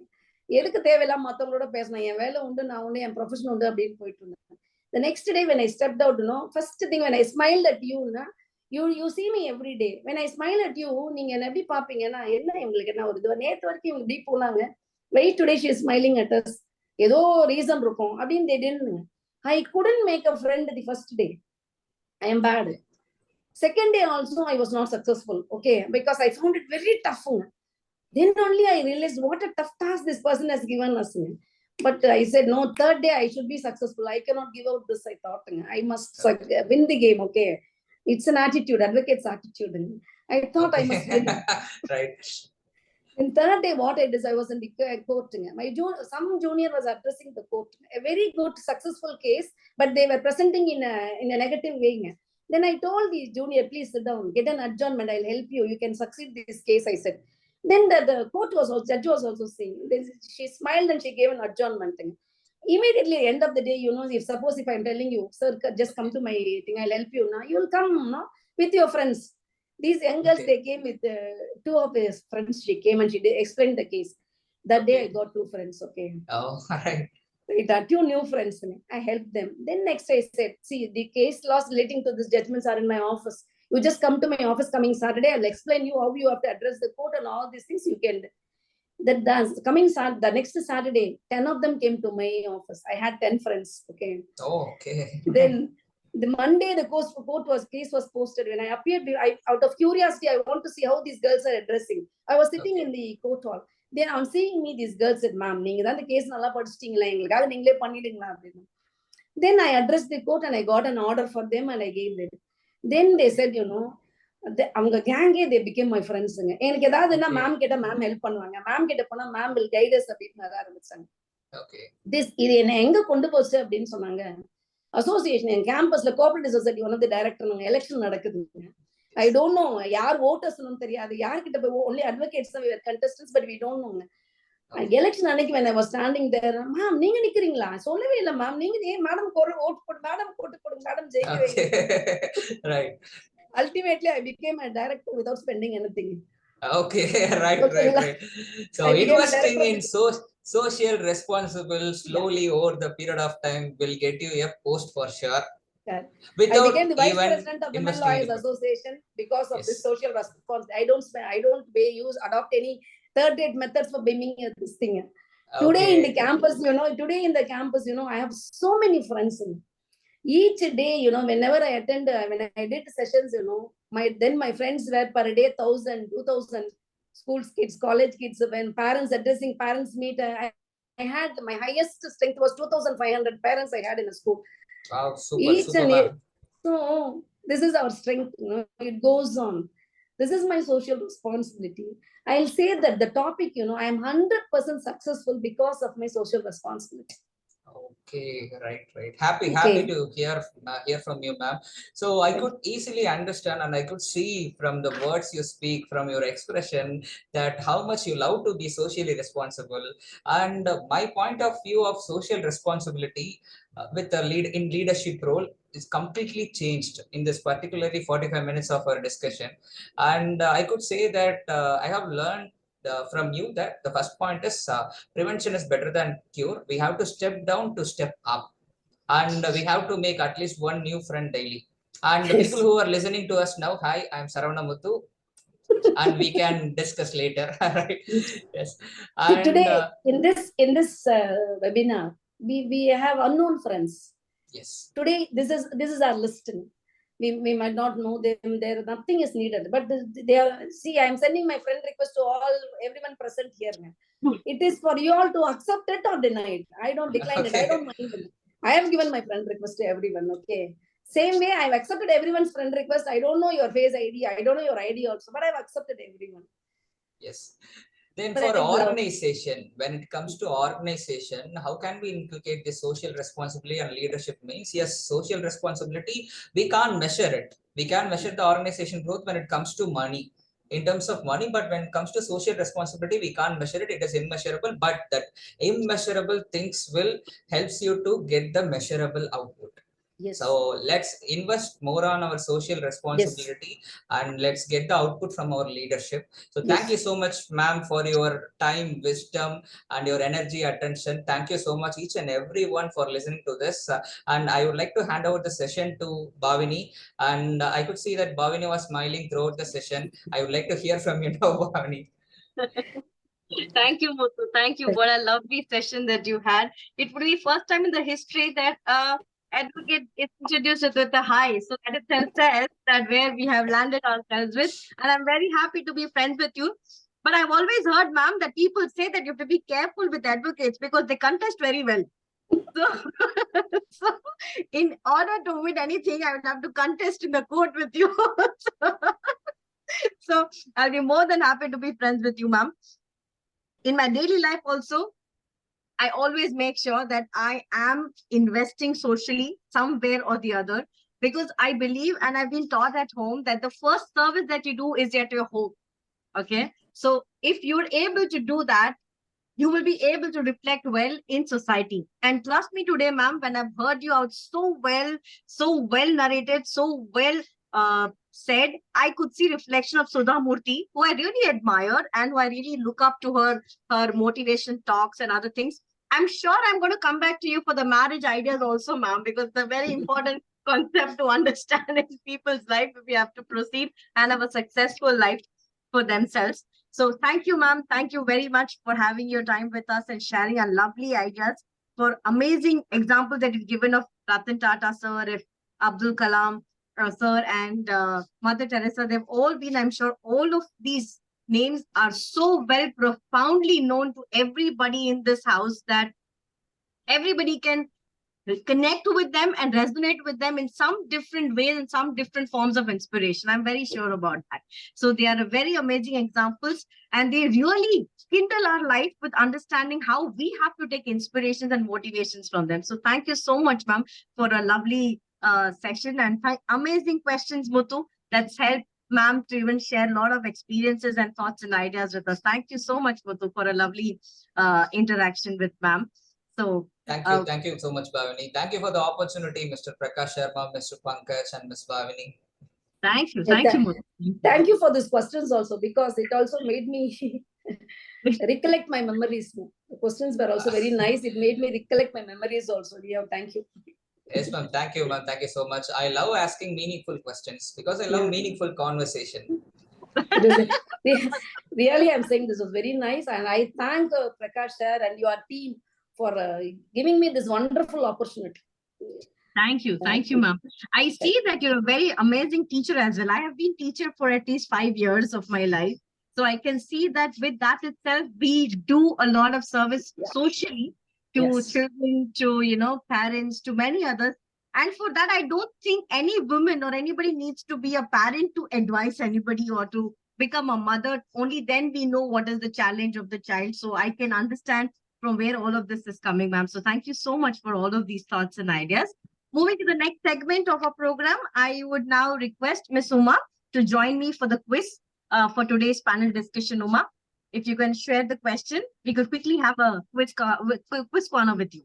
Speaker 5: எதுக்கு தேவையில்லாம மத்தவங்களோட பேசணும், என் வேலை உண்டு, நான் உண்டு, என் ப்ரொஃபஷன் உண்டு அப்படின்னு போயிட்டு இருந்தேன். The next day when I stepped out, first thing when I smiled at you, you see me every day. When I smile at you, நீங்க என்ன எப்படி பாப்பீங்கன்னா, என்ன இவங்களுக்கு என்ன ஒரு இது, நேத்து வரைக்கும் இவங்க இப்படி போனாங்க, wait today she is smiling at us, ஏதோ ரீசன் இருக்கும் அப்படின்னு they didn't. I couldn't make a friend the first day. I am bad. Second day also I was not successful, okay, because I found it very tough. Then only I realized what a tough task this person has given us. But I said, no, third day I should be successful. I cannot give out this, I thought. I must win the game, okay. It's an attitude, advocate's attitude. I thought I must win.
Speaker 4: Right.
Speaker 5: In third day, what I did, I was in the court. Some junior was addressing the court. A very good, successful case, but they were presenting in a negative way. Then I told the junior, please sit down, get an adjournment, I'll help you. You can succeed this case, I said. Then the court was also, judge was also saying, she smiled and she gave an adjournment. Immediately, end of the day, if I'm telling you, sir, just come to my thing, I'll help you now. You'll come, with your friends. These young girls, they came with two of his friends. She came and she explained the case. That day, I got two friends, okay.
Speaker 4: Oh, right.
Speaker 5: Two new friends. I helped them. Then next I said, see, the case laws relating to these judgments are in my office. You just come to my office coming Saturday. I'll explain you how you have to address the court and all these things you can. The next Saturday, 10 of them came to my office. I had 10 friends. Okay.
Speaker 4: Oh, okay.
Speaker 5: Then the Monday, the case was posted. When I appeared, out of curiosity, I want to see how these girls are addressing. I was sitting in the court hall. Then on seeing me, these girls said, ma'am, நீங்க தான் இந்த case நல்லா படிச்சிட்டீங்களா, எங்களுக்காக நீங்களே பண்ணிடுங்களா அப்படின்னு. Then I addressed the court and I got an order for them and I gave them. Then they said, அவங்க கேங்கே they became my friends. எனக்கு ஏதாவதுன்னா ma'am கிட்ட மேம் ஹெல்ப் பண்ணுவாங்க, மேம் கிட்ட போனா மேம் will guide us அப்படின்னு ஆரம்பிச்சாங்க. இது என்ன எங்க கொண்டு போச்சு அப்படின்னு சொன்னாங்க, அசோசியேஷன் என் கேம்பஸ்ல cooperative society one of the director, election நடக்குது. I don't know யார் voters தெரியாது, யார்கிட்ட போய் only advocates we were contestants but we don't know. Election அன்னைக்கு when I was standing there, ma'am நீங்க நிக்கிறீங்களா, சொல்லவே இல்ல மேம், நீங்க ஏன் மேடம் ஓட்டு போடு, மேடம் ஓட்டு போடுங்க, மேடம் ஜெயிக்க வைங்க. Right. Ultimately I became a director without spending anything.
Speaker 4: Okay, right. So investing in social responsible slowly over the period of time will get you a post for sure.
Speaker 5: I became the vice president of the Women Lawyers Association because of this social response. I don't adopt any third rate methods for beaming this thing. Today in the campus, I have so many friends. Each day, whenever I attend, when I did sessions, my friends were per day 1,000, 2,000 school kids, college kids. When parents addressing parents meet, I had my highest strength was 2,500 parents I had in a school.
Speaker 4: Wow, super,
Speaker 5: Each
Speaker 4: super,
Speaker 5: and
Speaker 4: ma'am.
Speaker 5: so this is our strength. It goes on. This is my social responsibility. I'll say that the topic, I am 100% successful because of my social responsibility.
Speaker 4: Okay, right. Happy
Speaker 5: Okay.
Speaker 4: to hear from you, ma'am. So I could easily understand and I could see from the words you speak, from your expression, that how much you love to be socially responsible. And my point of view of social responsibility with the leadership role is completely changed in this particularly 45 minutes of our discussion. And I could say that I have learned from you that the first point is prevention is better than cure. We have to step down to step up, and we have to make at least one new friend daily. And the people
Speaker 5: Yes.
Speaker 4: who are listening to us now, hi, I'm Saravana Muthu, and we can discuss later. Right? Yes.
Speaker 5: See,
Speaker 4: And
Speaker 5: today in this webinar, we have unknown friends.
Speaker 4: yes.
Speaker 5: Today, this is our list. We might not know them. There, nothing is needed. But they are. See, I am sending my friend request to everyone present here. It is for you all to accept it or deny it. I don't decline it. I don't mind it. I have given my friend request to everyone. Okay. Same way, I've accepted everyone's friend request. I don't know your face ID. I don't know your ID also, but I've accepted everyone.
Speaker 4: Yes. Then for
Speaker 5: Friend love.
Speaker 4: organization, when it comes to organization, how can we inculcate the social responsibility and leadership means? Yes, social responsibility, we can't measure it. We can measure the organization growth when it comes to money, in terms of money, but when it comes to social responsibility, we can't measure it. It is immeasurable, but that immeasurable things will helps you to get the measurable output.
Speaker 5: Yes.
Speaker 4: So let's invest more on our social responsibility, and let's get the output from our leadership. So thank you so much, ma'am, for your time, wisdom, and your energy, attention. Thank you so much, each and everyone, for listening to this. And I would like to hand over the session to Bhavini. And I could see that Bhavini was smiling throughout the session. I would like to hear from you now, Bhavini.
Speaker 3: Thank you, Muthu. Thank you. What a lovely session that you had. It would be first time in the history that advocate is introduced with a high. So that itself says that where we have landed ourselves with. And I'm very happy to be friends with you. But I've always heard, ma'am, that people say that you have to be careful with advocates because they contest very well. So, so in order to win anything, I would have to contest in the court with you. So I'll be more than happy to be friends with you, ma'am. In my daily life also, I always make sure that I am investing socially somewhere or the other, because I believe, and I've been taught at home, that the first service that you do is at your home. Okay. So if you're able to do that, you will be able to reflect well in society. And trust me today, ma'am, when I've heard you out so well narrated, so well said, I could see reflection of Sudha Murthy, who I really admire and who I really look up to her motivation talks and other things. I'm sure I'm going to come back to you for the marriage ideas also, ma'am, because it's a very important concept to understand in people's life if we have to proceed and have a successful life for themselves. So thank you, ma'am. Thank you very much for having your time with us and sharing our lovely ideas, for amazing examples that you've given of Ratan Tata, sir, if Abdul Kalam, sir, and Mother Teresa. They've all been, I'm sure, all of these names are so well, profoundly known to everybody in this house that everybody can connect with them and resonate with them in some different ways and some different forms of inspiration. I'm very sure about that. So they are very amazing examples, and they really kindle our life with understanding how we have to take inspirations and motivations from them. So thank you so much, ma'am, for a lovely session, and amazing questions, Muthu, that's helped ma'am to even share a lot of experiences and thoughts and ideas with us. Thank you so much, Muthu, for a lovely interaction with ma'am. So
Speaker 4: thank you so much, Bhavini. Thank you for the opportunity, Mr. Prakash Sharma, Mr. Pankaj, and Ms. Bhavini.
Speaker 3: Thank you. Thank you.
Speaker 5: Thank you for these questions also, because it also made me recollect my memories. The questions were also very nice. It made me recollect my memories also. Yeah, thank you.
Speaker 4: Yes, ma'am. Thank you, ma'am. Thank you so much. I love asking meaningful questions because I love meaningful conversation.
Speaker 5: It was really, I'm saying this was very nice, and I thank Prakash sir and your team for giving me this wonderful opportunity.
Speaker 3: Thank you, ma'am. I see that you're a very amazing teacher as well. I have been teacher for at least 5 years of my life. So I can see that with that itself, we do a lot of service socially to
Speaker 5: Yes.
Speaker 3: children, to parents, to many others. And for that, I don't think any woman or anybody needs to be a parent to advise anybody or to become a mother. Only then we know what is the challenge of the child. So I can understand from where all of this is coming, ma'am. So thank you so much for all of these thoughts and ideas. Moving to the next segment of our program, I would now request Ms. Uma to join me for the quiz for today's panel discussion. Uma, if you can share the question, we could quickly have a quiz corner with you.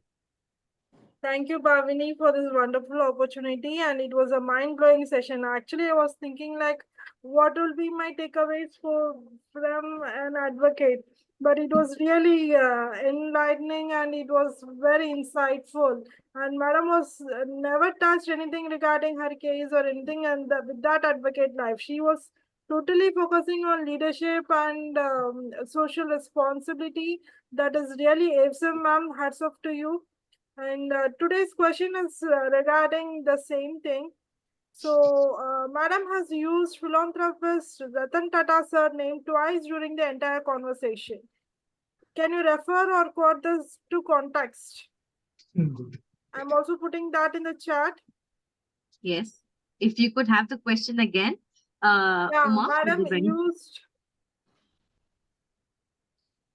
Speaker 6: Thank you, Bhavini, for this wonderful opportunity. And it was a mind-blowing session. Actually, I was thinking like, what will be my takeaways from an advocate? But it was really enlightening and it was very insightful. And Madam was never touched anything regarding her case or anything. And with that advocate life, she was totally focusing on leadership and social responsibility. That is really awesome, ma'am. Hats off to you. And today's question is regarding the same thing. So, Madam has used philanthropist Ratan Tata's surname twice during the entire conversation. Can you refer or quote this to context? I'm also putting that in the chat.
Speaker 3: Yes. If you could have the question again.
Speaker 6: Yeah,
Speaker 3: Uma,
Speaker 6: Madam used.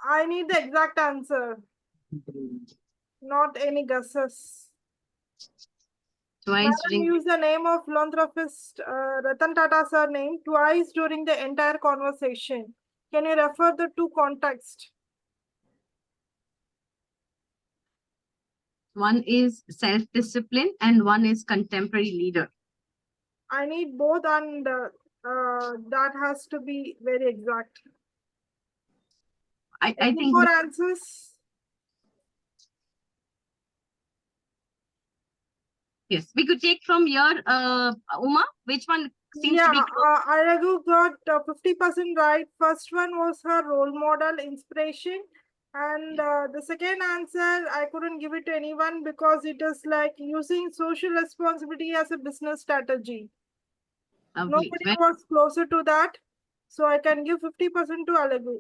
Speaker 6: I need the exact answer. Not any guesses.
Speaker 3: Twice
Speaker 6: Madam used the name of philanthropist Ratan Tata surname twice during the entire conversation. Can you refer the two context?
Speaker 3: One is self-discipline and one is contemporary leader.
Speaker 6: I need both, and that has to be very exact.
Speaker 3: I
Speaker 6: Any
Speaker 3: think
Speaker 6: more answers?
Speaker 3: yes, we could take from your Uma. Which one seems to be close?
Speaker 6: Aragu got 50% right. First one was her role model, inspiration. And the second answer, I couldn't give it to anyone because it is like using social responsibility as a business strategy.
Speaker 3: Lovely.
Speaker 6: Nobody was closer to that. So I can give 50% to Alagu.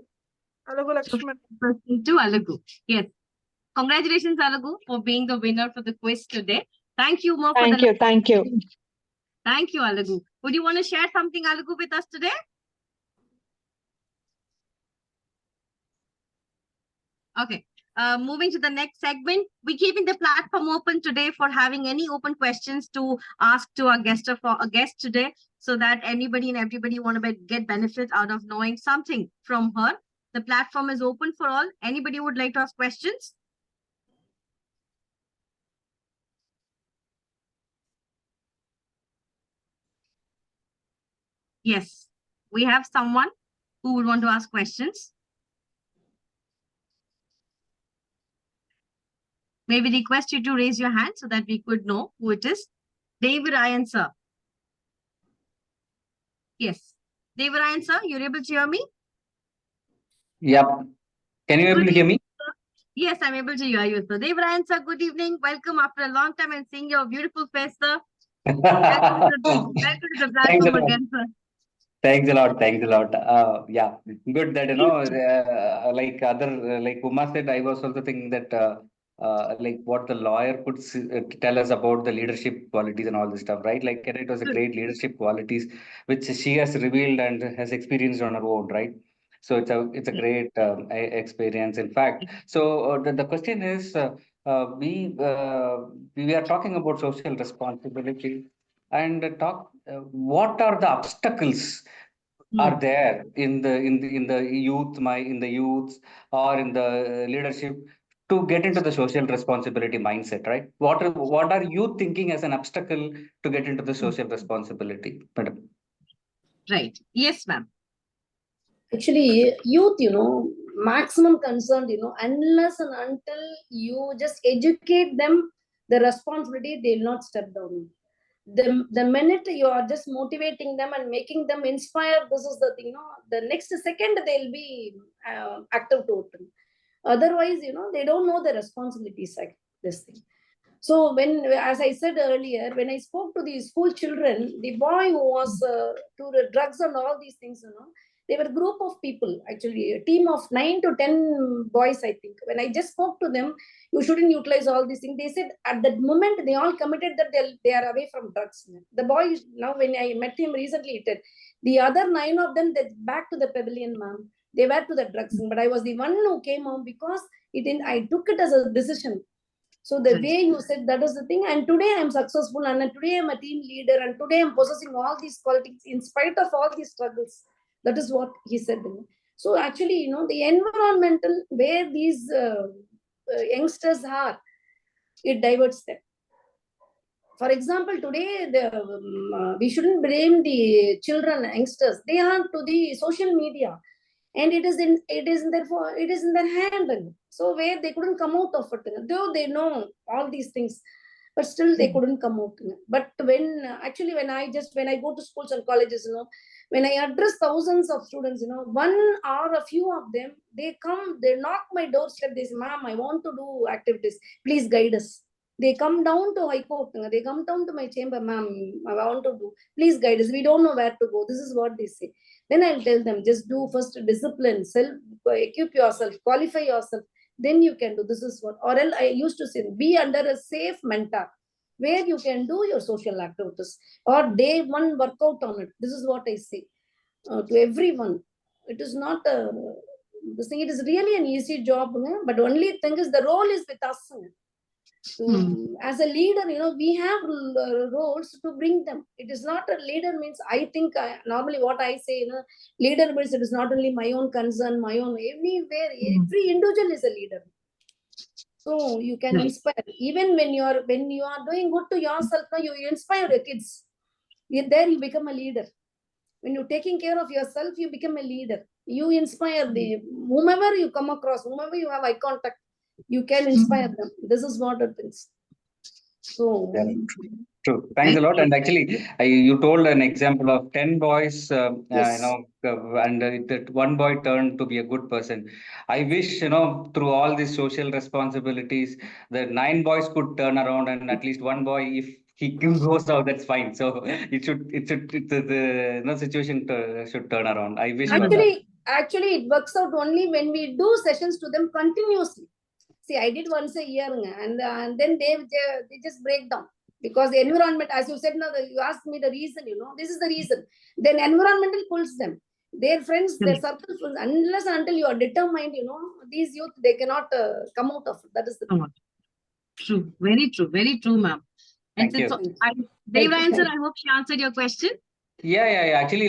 Speaker 6: Alagu Lakshman.
Speaker 3: 50% to Alagu. Yes. Congratulations, Alagu, for being the winner for the quiz today. Thank you, Uma.
Speaker 7: Thank you. Thank you.
Speaker 3: Thank you, Alagu. Would you want to share something, Alagu, with us today? Okay. Moving to the next segment, we're keeping the platform open today for having any open questions to ask to our guest today, so that anybody and everybody want to get benefit out of knowing something from her. The platform is open for all. Anybody would like to ask questions? Yes, we have someone who would want to ask questions. May we request you to raise your hand so that we could know who it is? David Ryan, sir. Yes. David Ryan, sir, you're able to hear me?
Speaker 8: Yep. Can you able to hear me?
Speaker 3: Yes, I'm able to hear you, sir. David Ryan, sir, good evening. Welcome after a long time and seeing your beautiful face, sir. Welcome to the platform again, sir.
Speaker 8: Thanks a lot. Thanks a lot. Yeah, good that, like like Uma said, I was also thinking that, like what the lawyer could tell us about the leadership qualities and all this stuff, right? Like, and it was a great leadership qualities which she has revealed and has experienced on her own, right? So it's a great experience, in fact. So the question is, we are talking about social responsibility and what are the obstacles are there in the youth or in the leadership to get into the social responsibility mindset, right? What are you thinking as an obstacle to get into the social responsibility, madam?
Speaker 3: Right. Yes, ma'am.
Speaker 5: Actually, youth, maximum concerned, unless and until you just educate them the responsibility, they'll not step down. The minute you are just motivating them and making them inspire, this is the thing, the next second they'll be active totally. Otherwise, they don't know the responsibilities like this thing. So as I said earlier, when I spoke to the school children, the boy who was to the drugs and all these things, they were a group of people, actually, a team of 9 to 10 boys, I think. When I just spoke to them, you shouldn't utilize all these things. They said at that moment, they all committed that they are away from drugs. The boy, now when I met him recently, the other 9 of them, they're back to the pavilion, ma'am. They were to the drugs, but I was the one who came home because I took it as a decision. So the way you said, that is the thing. And today I'm successful, and today I'm a team leader, and today I'm possessing all these qualities in spite of all these struggles. That is what he said. So actually, the environmental where these youngsters are, it diverts them. For example, today we shouldn't blame the children, youngsters. They are to the social media, and it is in their hand. So where they couldn't come out of it, though they know all these things, but still they couldn't come out. But when I go to schools and colleges, when I address thousands of students, one or a few of them, they knock my doorstep. They say, "Ma'am, I want to do activities. Please guide us." They come down to High Court. They come down to my chamber, "Ma'am, I want to do. Please guide us. We don't know where to go." This is what they say. Then I'll tell them, just do first discipline, equip yourself, qualify yourself. Then you can do. This is what. Or else I used to say, be under a safe mentor where you can do your social activities, or day one workout on it. This is what I say to everyone. It is not this thing. It is really an easy job, but only thing is the role is with us. As a leader, we have roles to bring them. It is not a leader means, I think normally what I say, leader means it is not only my own concern, my own, everywhere, every individual is a leader. So you can inspire. Even when you are doing good to yourself, you inspire your kids. There you become a leader. When you're taking care of yourself, you become a leader. You inspire whomever you come across, whomever you have eye contact, you can inspire them. This is what it is. So
Speaker 8: true. Thanks a lot. And actually, you told an example of 10 boys,
Speaker 5: yes.
Speaker 8: And that one boy turned to be a good person. I wish, through all these social responsibilities, the 9 boys could turn around, and at least one boy, if he goes out, that's fine. So the situation should turn around. I wish for that.
Speaker 5: Actually, it works out only when we do sessions to them continuously. See, I did once a year, and then they just break down. Because the environment, as you said, now you asked me the reason, this is the reason. Then environmental pulls them. Their friends, their circles, unless and until you are determined, these youth, they cannot come out of it. That is the thing.
Speaker 3: True. Very true, ma'am.
Speaker 8: Thank you.
Speaker 3: Answer, I hope she answered your question.
Speaker 8: Yeah. Actually,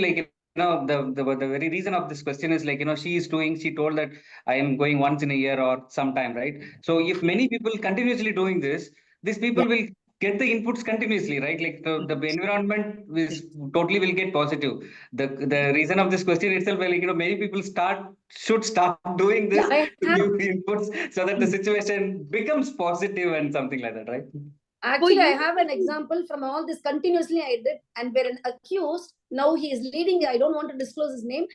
Speaker 8: the very reason of this question is she told that I am going once in a year or sometime, right? So if many people continuously doing this, these people will get the inputs continuously, right? Like the environment totally will get positive. The reason of this question itself, many people should start doing this to give inputs so that the situation becomes positive and something like that, right?
Speaker 5: Actually, I have an example from all this continuously I did, and where an accused, now he is leading, I don't want to disclose his name,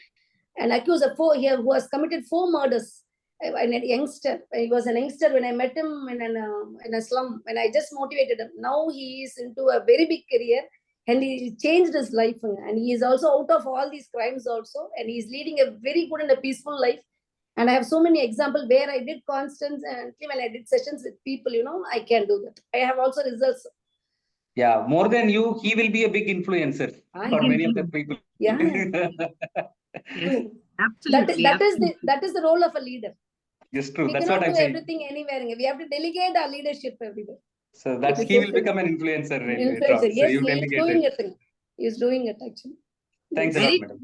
Speaker 5: an accused who has committed 4 murders. A youngster. He was a youngster when I met him in a slum, when I just motivated him. Now he is into a very big career, and he changed his life, and he is also out of all these crimes also, and he is leading a very good and a peaceful life. And I have so many examples where I did constants, and when I did sessions with people, I can do that. I have also results.
Speaker 8: Yeah, more than you, he will be a big influencer for many of the people.
Speaker 5: Yeah.
Speaker 3: Yes, absolutely.
Speaker 5: That is the role of a leader.
Speaker 8: Yes, true.
Speaker 5: We
Speaker 8: That's
Speaker 5: cannot
Speaker 8: what I'm
Speaker 5: do
Speaker 8: saying.
Speaker 5: everything anywhere. We have to delegate our leadership everywhere.
Speaker 8: So he will become an influencer.
Speaker 5: Influencer. Yes,
Speaker 8: so
Speaker 5: he is doing it. He is doing it actually.
Speaker 8: Thanks a lot, madam.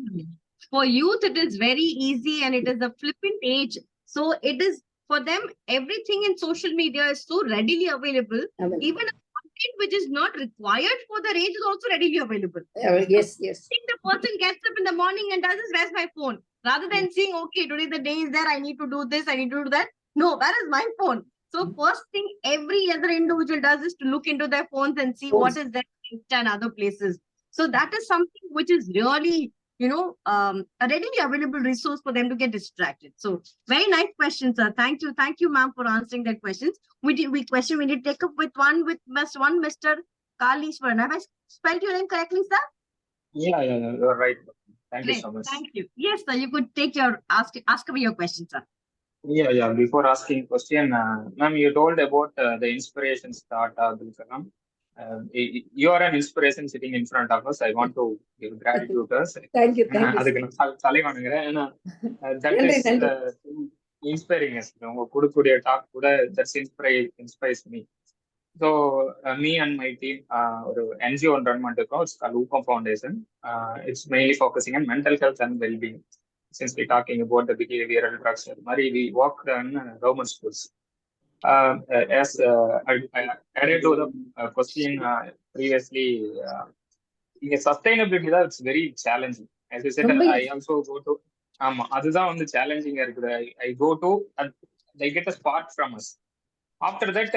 Speaker 3: For youth, it is very easy, and it is a flippant age. So it is for them, everything in social media is so readily available. Even a content which is not required for their age is also readily available.
Speaker 5: Yes.
Speaker 3: I think the person gets up in the morning and does where's my phone? Rather than saying, okay, today the day is there, I need to do this, I need to do that. No, where is my phone? So first thing every other individual does is to look into their phones and see what is there and other places. So that is something which is really, a readily available resource for them to get distracted. So very nice question, sir. Thank you, ma'am, for answering that questions. We need to take up with Mr. Kalishwaran. Have I spelled your name correctly, sir?
Speaker 7: Yeah, you're right. Thank you so much.
Speaker 3: Thank you. Yes, sir. You could take ask me your question, sir.
Speaker 7: Yeah. Before asking question, ma'am, you told about the inspiration start. You are an inspiration sitting in front of us. I want to give gratitude to us.
Speaker 5: Thank you.
Speaker 7: அதுக்கு நான் தலை வணங்குறேன். ஏன்னா that is inspiring us. உங்க கொடுக்கக்கூடிய talk கூட that's inspires me. So me and my team ஒரு NGO run பண்ணிருக்கோம். It's called Upam Foundation. It's mainly focusing on mental health and well-being. Since we're talking about the behavioral drugs, we work in government schools. As I added to the question previously, sustainability it's very challenging. As you said, I also go to அதுதான் வந்து சேலஞ்சிங்கா இருக்குது. I go to and they get a spot from us. After that,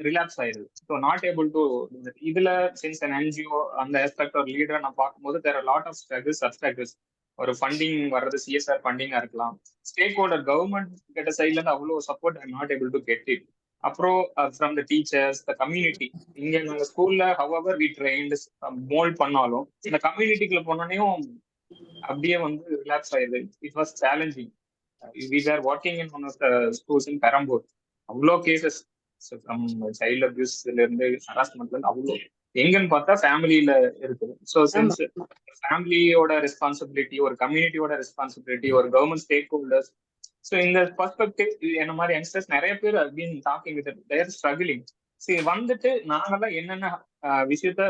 Speaker 7: relapse ஆயிருது. So not able to do that. இதுல since an NGO அந்த aspect or leader நான் பார்க்கும்போது there are a lot of struggles, obstacles. ஒரு funding வர்றது CSR ஃபண்டிங்கா இருக்கலாம். Stakeholder government கிட்ட சைட்ல இருந்து அவ்வளோ support I not able to get it. அப்புறம் from the teachers, the community. இங்க நாங்க ஸ்கூல்ல ஹவவர் வி ட்ரெயின்ட் மோல்ட் பண்ணாலும் இந்த கம்யூனிட்டிக்குள்ள போனோடனையும் அப்படியே வந்து ரிலாக்ஸ் ஆயிடுது. It was challenging. We are working in one of the schools in Perambur. அவ்வளோ கேசஸ் ஃப்ரம் சைல்டு அபியூஸ்ல இருந்து ஹராஸ்மெண்ட்ல இருந்து அவ்வளோ எங்கன்னு பார்த்தா ஃபேமிலியில இருக்குது. ஸோ சின்ஸ் ஃபேமிலியோட ரெஸ்பான்சிபிலிட்டி, ஒரு கம்யூனிட்டியோட ரெஸ்பான்சிபிலிட்டி, ஒரு கவர்மெண்ட் ஸ்டேக் ஹோல்டர்ஸ். ஸோ இந்த பர்ஸ்பெக்டிவ் என்ன மாதிரி யங்ஸ்டர்ஸ் நிறைய பேர் been talking with their struggling. சரி வந்துட்டு நாங்கெல்லாம் என்னென்ன விஷயத்த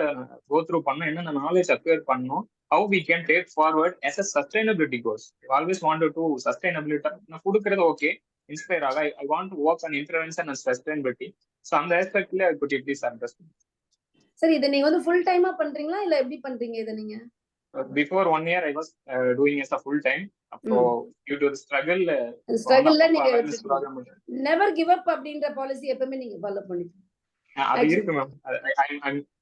Speaker 7: கோ த்ரூ பண்ணோம், என்னென்ன நாலேஜ் அக்வயர் பண்ணோம், how we can take forward as a sustainability goals. I always wanted to sustainability. நான் கொடுக்கறது ஓகே, இன்ஸ்பயர் ஆக I want to work on intervention and sustainability. So அந்த ஆஸ்பெக்ட்ல I could please understand.
Speaker 5: சரி, இதை நீங்க வந்து full டைமா பண்றீங்களா இல்ல எப்படி பண்றீங்க இதை நீங்க?
Speaker 7: Before 1 year I was doing as a full time. அப்போ due to the struggle
Speaker 5: நீங்க never give up அப்படின்ற பாலிசி எப்பவுமே நீங்க ஃபாலோ பண்ணிக்கணும்.
Speaker 7: அது இருக்கு மேம்.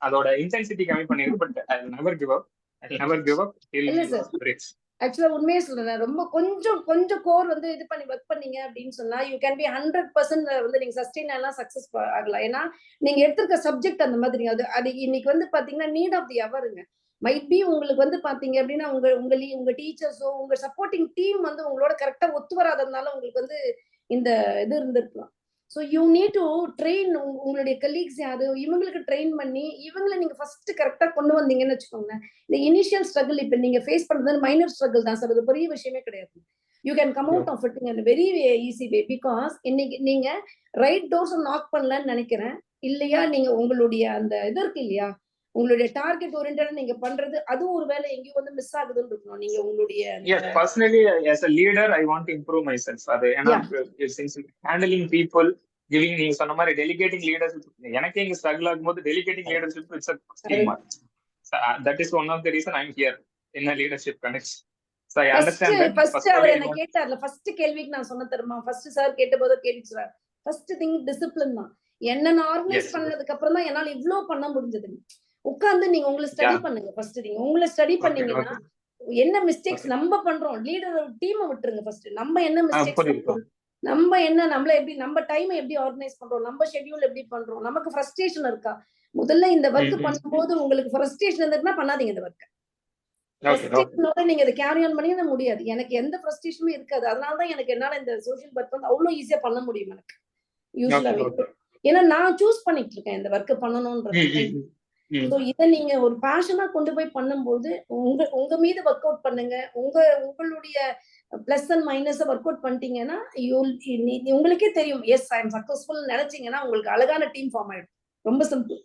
Speaker 7: அதோட இன்டென்சிட்டி கம்மி பண்ணிருக்கு. But I will never give up. I will never give up till it breaks.
Speaker 5: ஆக்சுவலா உண்மையே சொல்றேன், ரொம்ப கொஞ்சம் கோர் வந்து இது பண்ணி ஒர்க் பண்ணீங்க அப்படின்னு சொன்னா யூ கேன் பி 100% வந்து நீங்க சஸ்டெயின் எல்லாம் சக்சஸ் ஆகலாம். ஏன்னா நீங்க எடுத்திருக்க சப்ஜெக்ட் அந்த மாதிரி அது இன்னைக்கு வந்து பாத்தீங்கன்னா நீட் ஆஃப் தி அவருங்க. மைட் பி உங்களுக்கு வந்து பாத்தீங்க அப்படின்னா உங்க டீச்சர்ஸோ உங்க சப்போர்ட்டிங் டீம் வந்து உங்களோட கரெக்டா ஒத்து வராததுனால உங்களுக்கு வந்து இந்த இது இருந்திருக்கலாம். So you need to train உங்களுடைய கலீக்ஸ் யாரு, இவங்களுக்கு ட்ரெயின் பண்ணி இவங்களை நீங்க ஃபர்ஸ்ட் கரெக்டா கொண்டு வந்தீங்கன்னு வச்சுக்கோங்க. இந்த இனிஷியல் ஸ்ட்ரகிள் இப்ப நீங்க ஃபேஸ் பண்றது மைனர் ஸ்ட்ரகிள் தான் சார், அது பெரிய விஷயமே கிடையாது. You can come out of it in very easy way. Because இன்னைக்கு நீங்க ரைட் டோர்ஸ் நாக் பண்ணலன்னு நினைக்கிறேன் இல்லையா? நீங்க உங்களுடைய அந்த இது இருக்கு இல்லையா, உங்களுடைய டார்கெட் ஓரியன்டா நீங்க பண்றது அது ஒரு வேலை எங்கேயும் வந்து மிஸ் ஆகுதுன்னு இருக்கணும். நீங்க உங்களுடைய
Speaker 7: personally as a leader I want to improve myself. அது ஏன்னா since handling people, giving நீங்க சொன்ன மாதிரி delegating leadership, எனக்கு இங்க ஸ்ட்ரகிள் ஆகும்போது delegating leadership it's a team work. That is one of the reason I'm here in a leadership connect. So I understand that.
Speaker 5: First அவர் என்ன கேட்டார்ல, first கேள்விக்கு நான் சொன்ன தெரியுமா, ஃபர்ஸ்ட் சார் கேட்டபோது கேட்டுச்சார், ஃபர்ஸ்ட் திங் டிசிப்ளின் தான். என்ன ஆர்கனைஸ் பண்ணதுக்கு அப்புறம் தான் என்னால இவ்ளோ பண்ண முடிஞ்சது. உட்கார்ந்து நீங்க உங்களை ஸ்டடி பண்ணுங்க. ஃபர்ஸ்ட் நீங்க உங்களை ஸ்டடி பண்ணீங்கன்னா என்ன மிஸ்டேக்ஸ் நம்ம பண்றோம், லீடர் டீமை விட்டுருங்க. ஃபர்ஸ்ட் நம்ம என்ன மிஸ்டேக்ஸ் பண்றோம், நம்மள எப்படி நம்ம டைமை எப்படி ஆர்கனைஸ் பண்றோம், நம்ம ஷெட்யூல் எப்படி பண்றோம், நமக்கு ஃப்ரஸ்ட்ரேஷன் இருக்கா. முதல்ல இந்த ஒர்க் பண்ணும்போது உங்களுக்கு ஃப்ரஸ்ட்ரேஷன் இருந்ததுன்னா பண்ணாதீங்க இந்த ஒர்க். ஃப்ரஸ்ட்ரேஷனோட நீங்க இதை கேரி ஆன் பண்ணி முடியாது. எனக்கு எந்த ஃப்ரஸ்ட்ரேஷனுமே இருக்காது. அதனாலதான் எனக்கு என்னால இந்த சோஷியல் ஒர்க் வந்து அவ்வளவு ஈஸியா பண்ண முடியும் எனக்கு யூஸ்வலாவே. ஏன்னா நான் சூஸ் பண்ணிட்டு இருக்கேன் இந்த ஒர்க் பண்ணணும்ன்றது. ஸோ இதை நீங்க ஒரு பேஷனா கொண்டு போய் பண்ணும்போது உங்க மீது ஒர்க் அவுட் பண்ணுங்க. உங்களுடைய plus and minus work out பண்ணிட்டீங்கன்னா உங்களுக்கே தெரியும் எஸ் ஐ எம் சக்சஸ்ஃபுல் நினைச்சீங்கன்னா உங்களுக்கு அழகான டீம் ஃபார்ம் ஆயிடும். ரொம்ப சிம்பிள்.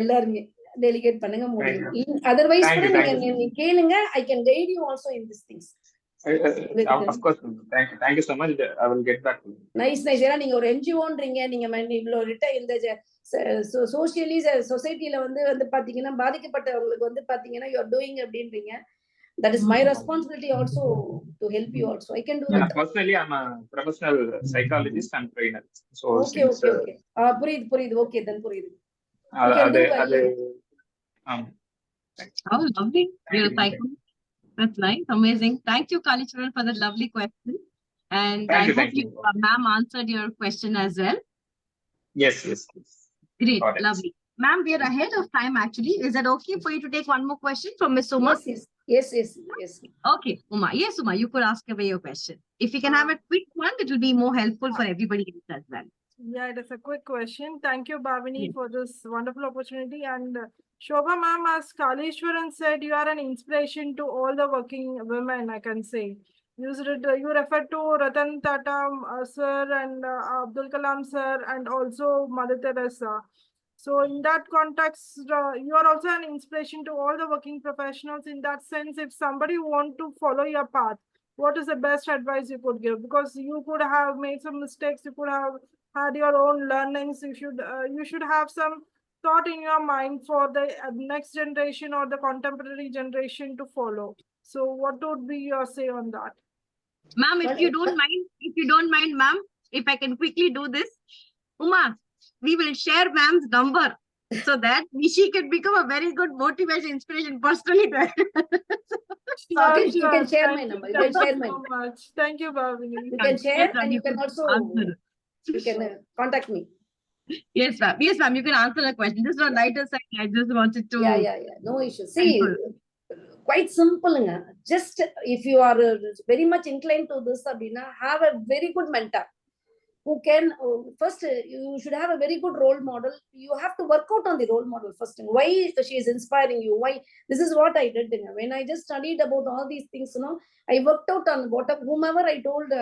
Speaker 5: எல்லாருமே டெலிகேட் பண்ணுங்க முடியும். அதர்வைஸ் கூட நீங்க கேளுங்க. I can guide you also in this things.
Speaker 7: Of course, thank you so much. I will get back to you.
Speaker 5: Nice. ஏன்னா நீங்க ஒரு NGOன்றீங்க, நீங்க இவ்வளவு இந்த சோசியலி சொசைட்டில வந்து பாத்தீங்கன்னா பாதிக்கப்பட்டவங்களுக்கு வந்து பாத்தீங்கன்னா யூ ஆர் டூயிங் அப்படின்றீங்க. That is my responsibility also to help you also. I can do
Speaker 7: Yeah,
Speaker 5: that.
Speaker 7: personally, I'm a professional psychologist and trainer. So
Speaker 5: Okay,
Speaker 7: since
Speaker 5: okay, okay. புரியுது. Okay, then புரியுது. You can
Speaker 7: அது
Speaker 5: do well.
Speaker 7: அது
Speaker 3: Oh, lovely. You're a
Speaker 7: Thank you.
Speaker 3: psycho. That's nice. Amazing. Thank you, Kalichwaran, for that lovely question. And
Speaker 7: Thank
Speaker 3: I
Speaker 7: you,
Speaker 3: hope
Speaker 7: thank you.
Speaker 3: ma'am answered your question as well.
Speaker 7: Yes.
Speaker 3: Great.
Speaker 7: Got it.
Speaker 3: Lovely. Ma'am, we are ahead of time actually. Is that okay for you to take one more question from Miss Uma?
Speaker 5: Yes.
Speaker 3: Okay, Uma. Yes, Uma, you could ask away your question. If you can have a quick one, it will be more helpful for everybody else as well.
Speaker 6: Yeah, it is a quick question. Thank you, Bhavini,
Speaker 3: Yes.
Speaker 6: for this wonderful opportunity. And Shoba ma'am, as Kalishwaran said, you are an inspiration to all the working women, I can say. You refer to Ratan Tata sir and Abdul Kalam sir and also Mother Teresa. So in that context, you are also an inspiration to all the working professionals. In that sense, if somebody want to follow your path, what is the best advice you could give? Because you could have made some mistakes, you could have had your own learnings. You should have some thought in your mind for the next generation or the contemporary generation to follow. So what would be your say on that?
Speaker 3: Ma'am, if you don't mind, ma'am, if I can quickly do this, Uma, we will share ma'am's number so that she can become a very good motivation, inspiration personally.
Speaker 5: You can share my number. You can share my number.
Speaker 6: Much. Thank you, Bhavini.
Speaker 5: You can share and you can also contact me.
Speaker 3: Yes, ma'am. Yes, ma'am. You can answer the question. Just on lighter side, I just wanted to.
Speaker 5: Yeah. No issue. See, quite simple. Just if you are very much inclined to this, Abhina, have a very good mentor who can first you should have a very good role model. You have to work out on the role model first. Why she is inspiring you? Why? This is what I did. When I just studied about all these things, I worked out on whomever I told.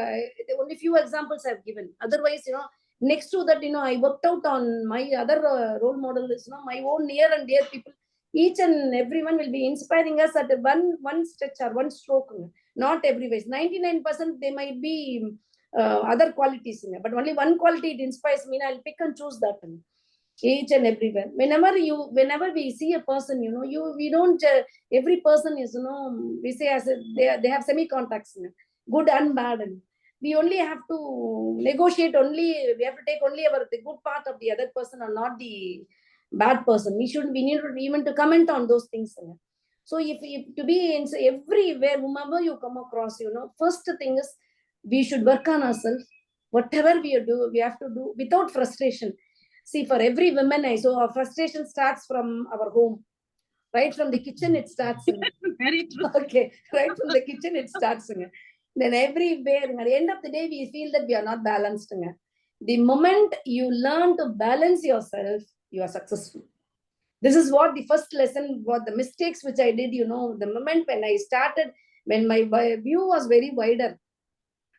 Speaker 5: Only few examples I've given. Otherwise, next to that, I worked out on my other role model is, my own near and dear people. Each and everyone will be inspiring us at one stretch or one stroke. Not every ways. 99% they might be other qualities, but only one quality it inspires me. I'll pick and choose that. Each and everywhere. Whenever we see a person, we don't. Every person is, we say as they have semi-contacts, good and bad. And we only have to negotiate. We have to take only the good part of the other person and not the bad person. We need to even to comment on those things. So if to be in everywhere, whomever you come across, first thing is we should work on ourselves. Whatever we do, we have to do without frustration. See, for every woman, our frustration starts from our home. Right from the kitchen, it starts.
Speaker 3: Very true.
Speaker 5: Okay, right from the kitchen, it starts. Then everywhere, at the end of the day, we feel that we are not balanced. The moment you learn to balance yourself, you are successful. This is what the first lesson, what the mistakes which I did, the moment when I started, when my view was very wider,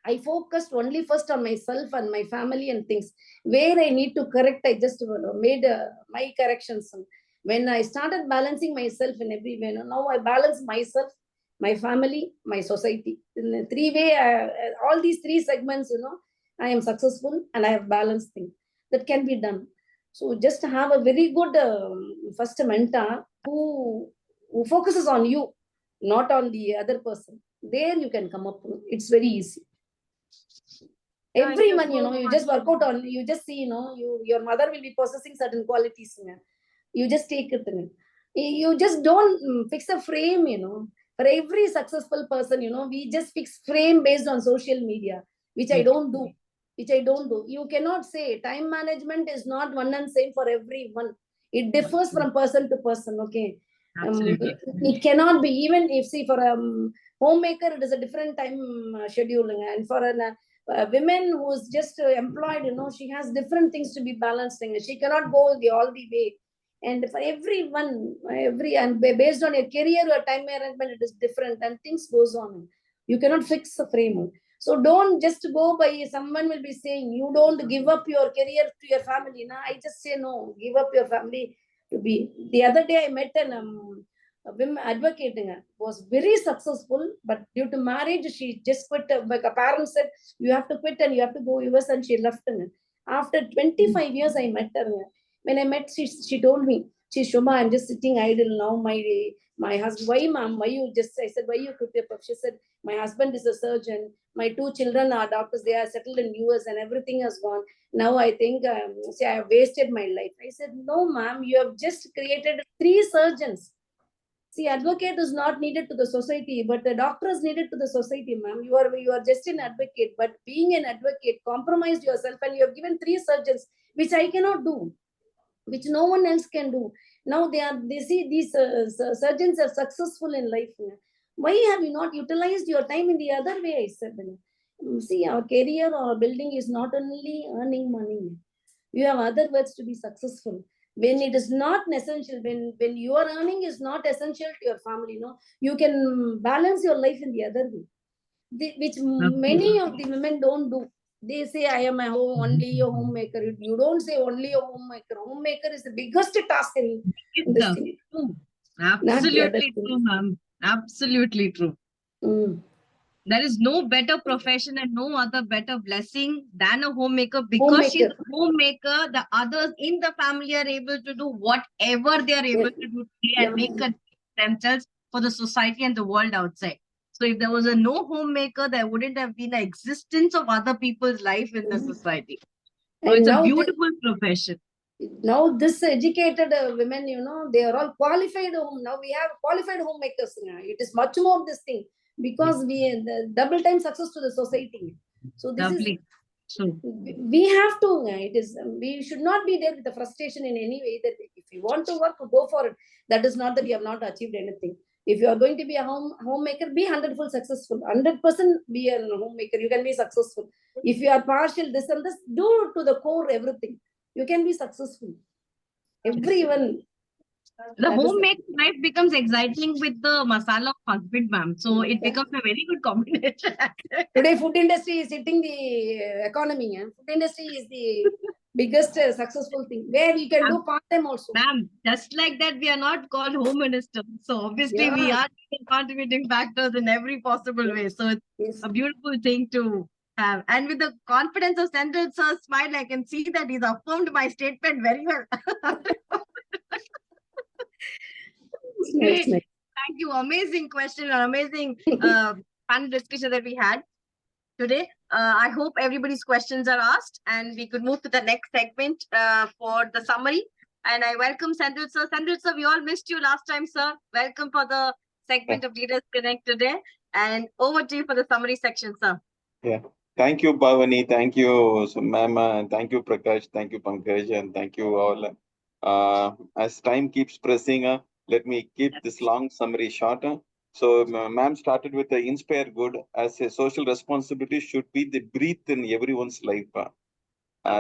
Speaker 5: I focused only first on myself and my family and things. Where I need to correct, I just made my corrections. When I started balancing myself in every way, now I balance myself, my family, my society. In the all these three segments, I am successful and I have balanced things. That can be done. So just have a very good first mentor who focuses on you, not on the other person. There you can come up. It's very easy. Everyone, you just work out on, you just see, your mother will be possessing certain qualities. You just take it. You just don't fix a frame, For every successful person, we just fix frame based on social media, which I don't do. You cannot say time management is not one and same for everyone. It differs from person to person. Okay.
Speaker 3: Absolutely.
Speaker 5: It cannot be, even if, see, for a homemaker, it is a different time scheduling. And for a woman who is just employed, she has different things to be balancing. She cannot go all the way. And for everyone, and based on your career or time management, it is different, and things goes on. You cannot fix a frame. So don't just go by, someone will be saying, you don't give up your career to your family. I just say, no, give up your family to be. The other day I met a women advocating, was very successful, but due to marriage, she just quit. Like her parents said, you have to quit and you have to go US, and she left. After 25 years, I met her. When I met, she told me, See, Shoma, I'm just sitting idle now. My husband, why, ma'am? Why you just? I said, why you quit your profession? She said, my husband is a surgeon. My 2 children are doctors. They are settled in US, and everything has gone. Now I think, see, I have wasted my life. I said, no, ma'am, you have just created 3 surgeons. See, advocate is not needed to the society, but the doctor is needed to the society, ma'am. You are just an advocate, but being an advocate, compromised yourself, and you have given 3 surgeons, which I cannot do, which no one else can do. Now they see these surgeons are successful in life. Why have you not utilized your time in the other way? I said, see, our career or building is not only earning money. You have other words to be successful. When it is not essential, when your earning is not essential to your family, you can balance your life in the other way, which many of the women don't do. They say, I am only a homemaker. You don't say only a homemaker. Homemaker is the biggest task in this thing.
Speaker 3: True.
Speaker 5: Not the other
Speaker 3: Absolutely
Speaker 5: thing.
Speaker 3: true, ma'am. Absolutely true.
Speaker 5: Mm.
Speaker 3: There is no better profession and no other better blessing than a homemaker, because she's
Speaker 5: Homemaker.
Speaker 3: a homemaker. The others in the family are able to do whatever they are able to do today
Speaker 5: Yeah.
Speaker 3: and make a themselves for the society and the world outside. So if there was a no homemaker, there wouldn't have been an existence of other people's life in the society. So
Speaker 5: And
Speaker 3: it's a
Speaker 5: now
Speaker 3: beautiful profession.
Speaker 5: now this educated women, they are all qualified home. Now we have qualified homemakers. It is much more this thing, because we the double time success to the society. So this is,
Speaker 3: Lovely. True.
Speaker 5: we have to, it is, we should not be there with the frustration in any way, that if you want to work, go for it. That is not that you have not achieved anything. If you are going to be a homemaker, be 100% successful. 100% be a homemaker. You can be successful. If you are partial, this and this, do to the core everything. You can be successful. Everyone.
Speaker 3: The
Speaker 5: That is
Speaker 3: homemade life becomes exciting with the masala of husband, ma'am. So it becomes a very good combination.
Speaker 5: Today, food industry is hitting the economy. Food industry is the biggest successful thing, where you can do part time also.
Speaker 3: Ma'am, just like that, we are not called home ministers. So obviously, we
Speaker 5: Yeah.
Speaker 3: are contributing factors in every possible way. So it's
Speaker 5: Yes.
Speaker 3: a beautiful thing to have. And with the confidence of Central Sir's smile, I can see that he's affirmed my statement very well.
Speaker 5: Nice,
Speaker 3: Great.
Speaker 5: nice.
Speaker 3: Thank you. Amazing question and amazing panel discussion that we had today. I hope everybody's questions are asked and we could move to the next segment for the summary. And I welcome Sandil sir. Sandil sir, we all missed you last time, sir. Welcome for the segment of Leaders Connect today. And over to you for the summary section, sir.
Speaker 9: Yeah. Thank you, Bhavani. Thank you, ma'am. And thank you, Prakash. Thank you, Pankaj. And thank you all. As time keeps pressing, let me keep this long summary short. So, ma'am started with the inspire good as a social responsibility should be the breath in everyone's life.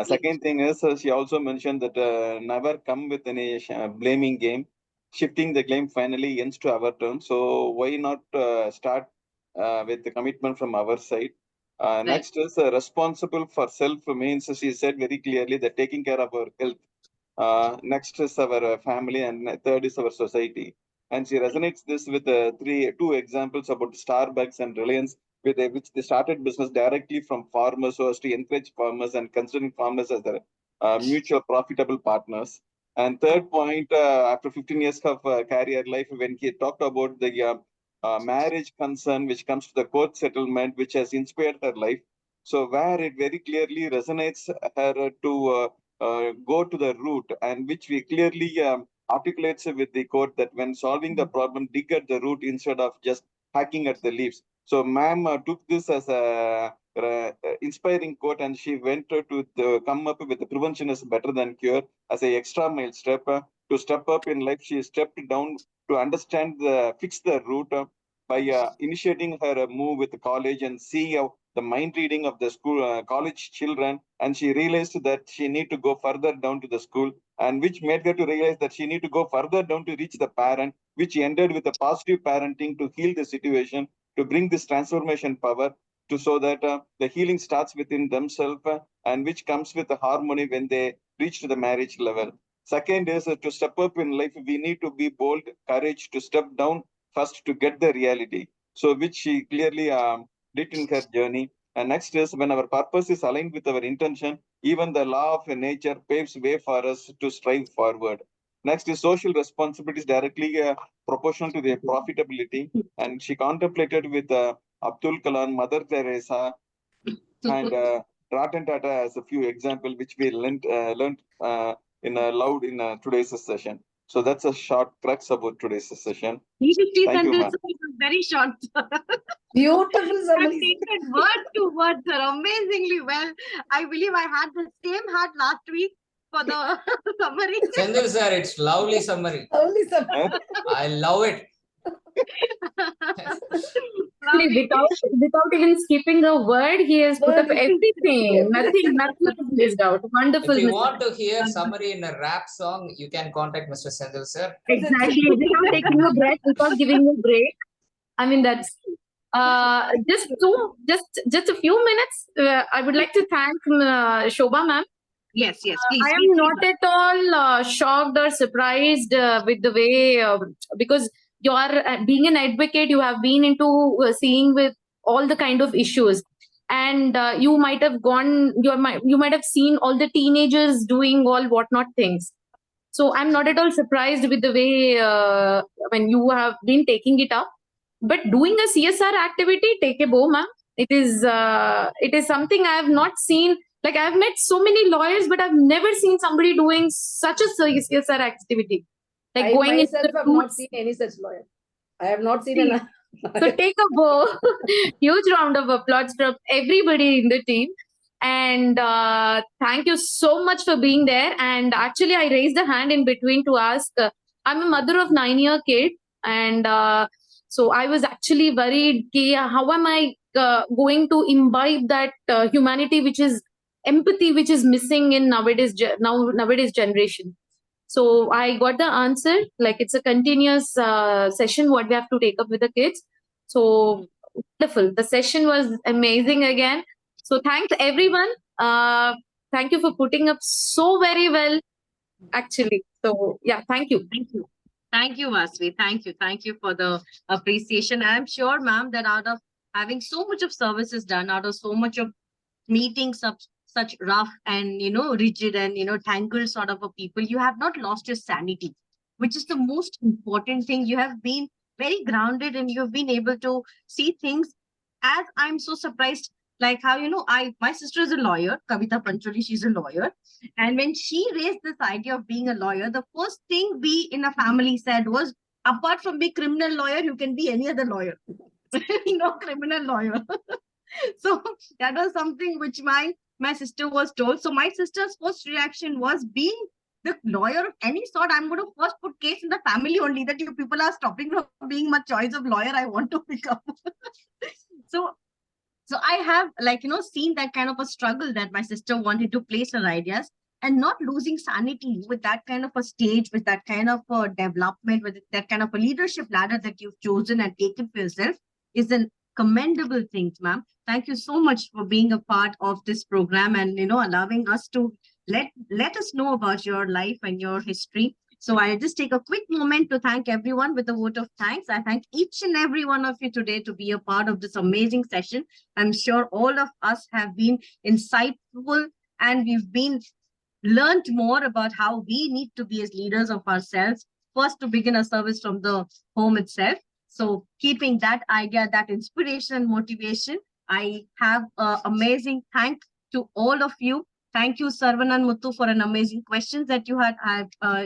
Speaker 9: Second thing is, she also mentioned that never come with any blaming game. Shifting the blame finally ends to our turn. So why not start with the commitment from our side? Next is responsible for self means she said very clearly that taking care of our health. Next is our family, and third is our society. And she resonates this with two examples about Starbucks and Reliance, with which they started business directly from farmers, so as to encourage farmers and considering farmers as their mutual profitable partners. And third point, after 15 years of career life, when he talked about the marriage concern, which comes to the court settlement, which has inspired her life. So where it very clearly resonates her to go to the root, and which we clearly articulates with the court that when solving the problem, dig at the root instead of just hacking at the leaves. So ma'am took this as a inspiring quote, and she went to come up with the prevention is better than cure as a extra mile step. To step up in life, she stepped down to understand fix the root by initiating her move with the college and see how the mind reading of the school college children, and she realized that she need to go further down to the school, and which made her to realize that she need to go further down to reach the parent, which ended with a positive parenting to heal the situation, to bring this transformation power to so that the healing starts within themselves, and which comes with the harmony when they reach to the marriage level. Second is to step up in life, we need to be bold, courage to step down first to get the reality. So which she clearly did in her journey. And next is when our purpose is aligned with our intention, even the law of nature paves way for us to strive forward. Next is social responsibility is directly proportional to their profitability. And she contemplated with Abdul Kalam, Mother Teresa, and Ratan Tata as a few examples which we learned in today's session. So that's a short crux about today's session.
Speaker 3: These three
Speaker 9: Thank you, ma'am.
Speaker 3: sentences are very short.
Speaker 5: Beautiful
Speaker 3: I've
Speaker 5: summary.
Speaker 3: taken word to word, sir, amazingly well. I believe I had the same heart last week for the summary.
Speaker 4: Sendil sir, it's lovely summary.
Speaker 5: Only summary.
Speaker 4: I love it.
Speaker 3: Lovely.
Speaker 1: Without even skipping a word, he has put up
Speaker 5: Word.
Speaker 1: everything. Nothing is missed out. Wonderful.
Speaker 4: If you
Speaker 1: Mr.
Speaker 4: want to hear summary in a rap song, you can contact Mr. Sendil sir.
Speaker 1: Exactly. Without taking a breath, without giving a break. I mean, that's just a few minutes. I would like to thank Shoba ma'am.
Speaker 3: Yes, please.
Speaker 1: I am not at all shocked or surprised with the way because you are being an advocate. You have been into seeing with all the kind of issues, and you might have gone. You might have seen all the teenagers doing all whatnot things. So I'm not at all surprised with the way when you have been taking it up. But doing a CSR activity, take a bow, ma'am. It is something I have not seen. Like I've met so many lawyers, but I've never seen somebody doing such a CSR activity. Like
Speaker 5: I
Speaker 1: going into
Speaker 5: myself
Speaker 1: the
Speaker 5: have not
Speaker 1: roots.
Speaker 5: seen any such lawyer. I have not seen an.
Speaker 1: So take a bow. Huge round of applause from everybody in the team. And thank you so much for being there. And actually, I raised a hand in between to ask. I'm a mother of 9-year kid, and so I was actually worried. How am I going to imbibe that humanity, which is empathy, which is missing in nowadays generation? So I got the answer. Like it's a continuous session what we have to take up with the kids. So wonderful. The session was amazing again. So thanks everyone. Thank you for putting up so very well. Actually, so yeah, thank you.
Speaker 3: Thank you, Vasvi. Thank you for the appreciation. I'm sure, ma'am, that out of having so much of services done, out of so much of meetings of such rough and rigid and tangled sort of a people, you have not lost your sanity, which is the most important thing. You have been very grounded and you've been able to see things. As I'm so surprised, like how my sister is a lawyer, Kavita Pancholi, she's a lawyer, and when she raised this idea of being a lawyer, the first thing we in a family said was, apart from being criminal lawyer, you can be any other lawyer. No criminal lawyer. So that was something which my sister was told. So my sister's first reaction was, being the lawyer of any sort, I'm going to first put case in the family only, that you people are stopping from being my choice of lawyer I want to become. So I have seen that kind of a struggle that my sister wanted to place her ideas, and not losing sanity with that kind of a stage, with that kind of a development, with that kind of a leadership ladder that you've chosen and taken for yourself is an commendable thing, ma'am. Thank you so much for being a part of this program and allowing us to let us know about your life and your history. So I'll just take a quick moment to thank everyone with a vote of thanks. I thank each and every one of you today to be a part of this amazing session. I'm sure all of us have been insightful and we've been learned more about how we need to be as leaders of ourselves. First, to begin a service from the home itself. So keeping that idea, that inspiration and motivation, I have an amazing thank to all of you. Thank you, Saravana Muthu, for an amazing questions that you had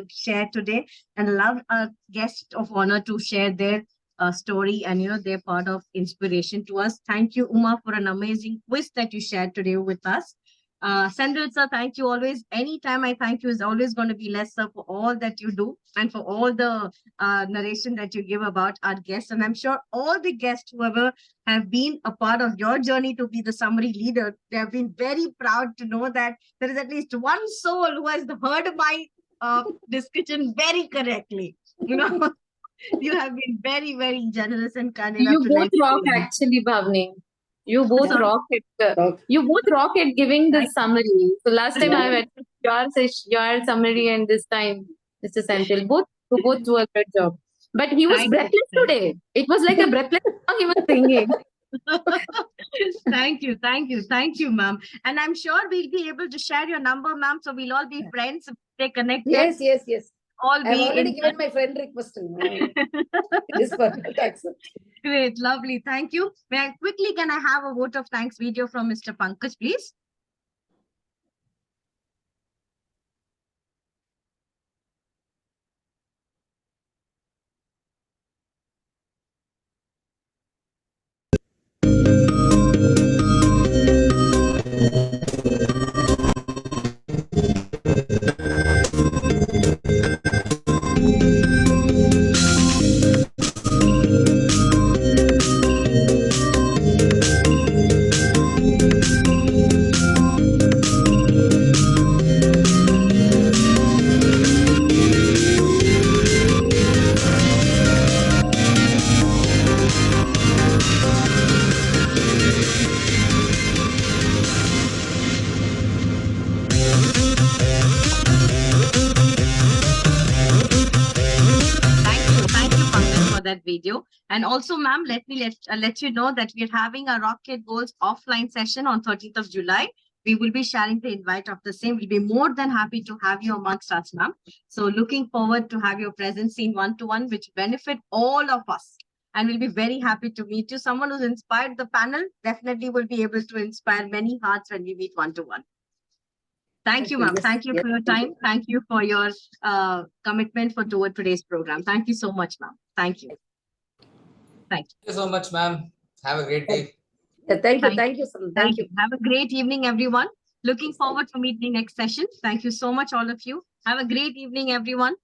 Speaker 3: shared today, and allowed a guest of honor to share their story and their part of inspiration to us. Thank you, Uma, for an amazing quiz that you shared today with us. Sendil sir, thank you always. Anytime I thank you is always going to be less, sir, for all that you do and for all the narration that you give about our guests. And I'm sure all the guests, whoever have been a part of your journey to be the summary leader, they have been very proud to know that there is at least one soul who has heard my discussion very correctly. You have been very, very generous and kind enough
Speaker 1: You
Speaker 3: to
Speaker 1: both
Speaker 3: let
Speaker 1: rock,
Speaker 3: me.
Speaker 1: actually, Bhavni. You both
Speaker 3: Sorry?
Speaker 1: rock it. You both rock at giving the
Speaker 3: Thank you.
Speaker 1: summary. So last time I went your summary, and this time, Mr. Senthil, you both do a good job. But he was
Speaker 3: Thank you.
Speaker 1: breathless today. It was like a breathless song he was singing.
Speaker 3: Thank you, ma'am. And I'm sure we'll be able to share your number, ma'am. So we'll all be friends, stay connected.
Speaker 5: Yes.
Speaker 3: all
Speaker 5: I have
Speaker 3: be
Speaker 5: already
Speaker 3: in
Speaker 5: given my friend request. It is perfect. Accept.
Speaker 3: Great, lovely. Thank you. May I quickly, can I have a vote of thanks video from Mr. Pankaj, please? Thank you, Pankaj, for that video. And also, ma'am, let me let you know that we're having a Rocket Goals offline session on 30th of July. We will be sharing the invite of the same. We'll be more than happy to have you amongst us, ma'am. So looking forward to have your presence in one-to-one, which benefit all of us. And we'll be very happy to meet you. Someone who's inspired the panel definitely will be able to inspire many hearts when we meet one-to-one. Thank you, ma'am.
Speaker 5: Yes,
Speaker 3: Thank you
Speaker 5: yes,
Speaker 3: for your
Speaker 5: thank you.
Speaker 3: time. Thank you for your commitment toward today's program. Thank you so much, ma'am. Thank you.
Speaker 4: Thank you so much, ma'am. Have a great day.
Speaker 5: Yeah, thank you.
Speaker 3: Thank
Speaker 5: Thank you, sir. Thank you.
Speaker 3: Have a great evening, everyone. Looking forward to meeting next session. Thank you so much, all of you. Have a great evening, everyone.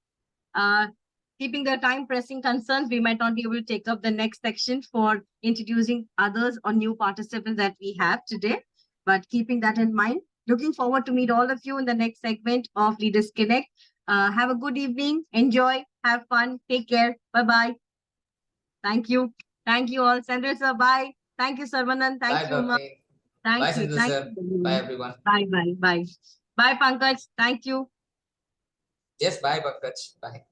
Speaker 3: Keeping the time pressing concerns, we might not be able to take up the next section for introducing others or new participants that we have today. But keeping that in mind, looking forward to meet all of you in the next segment of Leaders Connect. Have a good evening. Enjoy. Have fun. Take care. Bye-bye. Thank you. Thank you all. Sandra sir, bye. Thank you, Sarvanan. Thank
Speaker 4: Bye,
Speaker 3: you, Ma.
Speaker 4: Bhavani.
Speaker 3: Thank
Speaker 4: Bye,
Speaker 3: you.
Speaker 4: Sindhu
Speaker 3: Thank
Speaker 4: sir.
Speaker 3: you.
Speaker 4: Bye, everyone.
Speaker 3: Bye, bye, bye. Bye, Pankaj. Thank you.
Speaker 4: Yes, bye, Pankaj. Bye.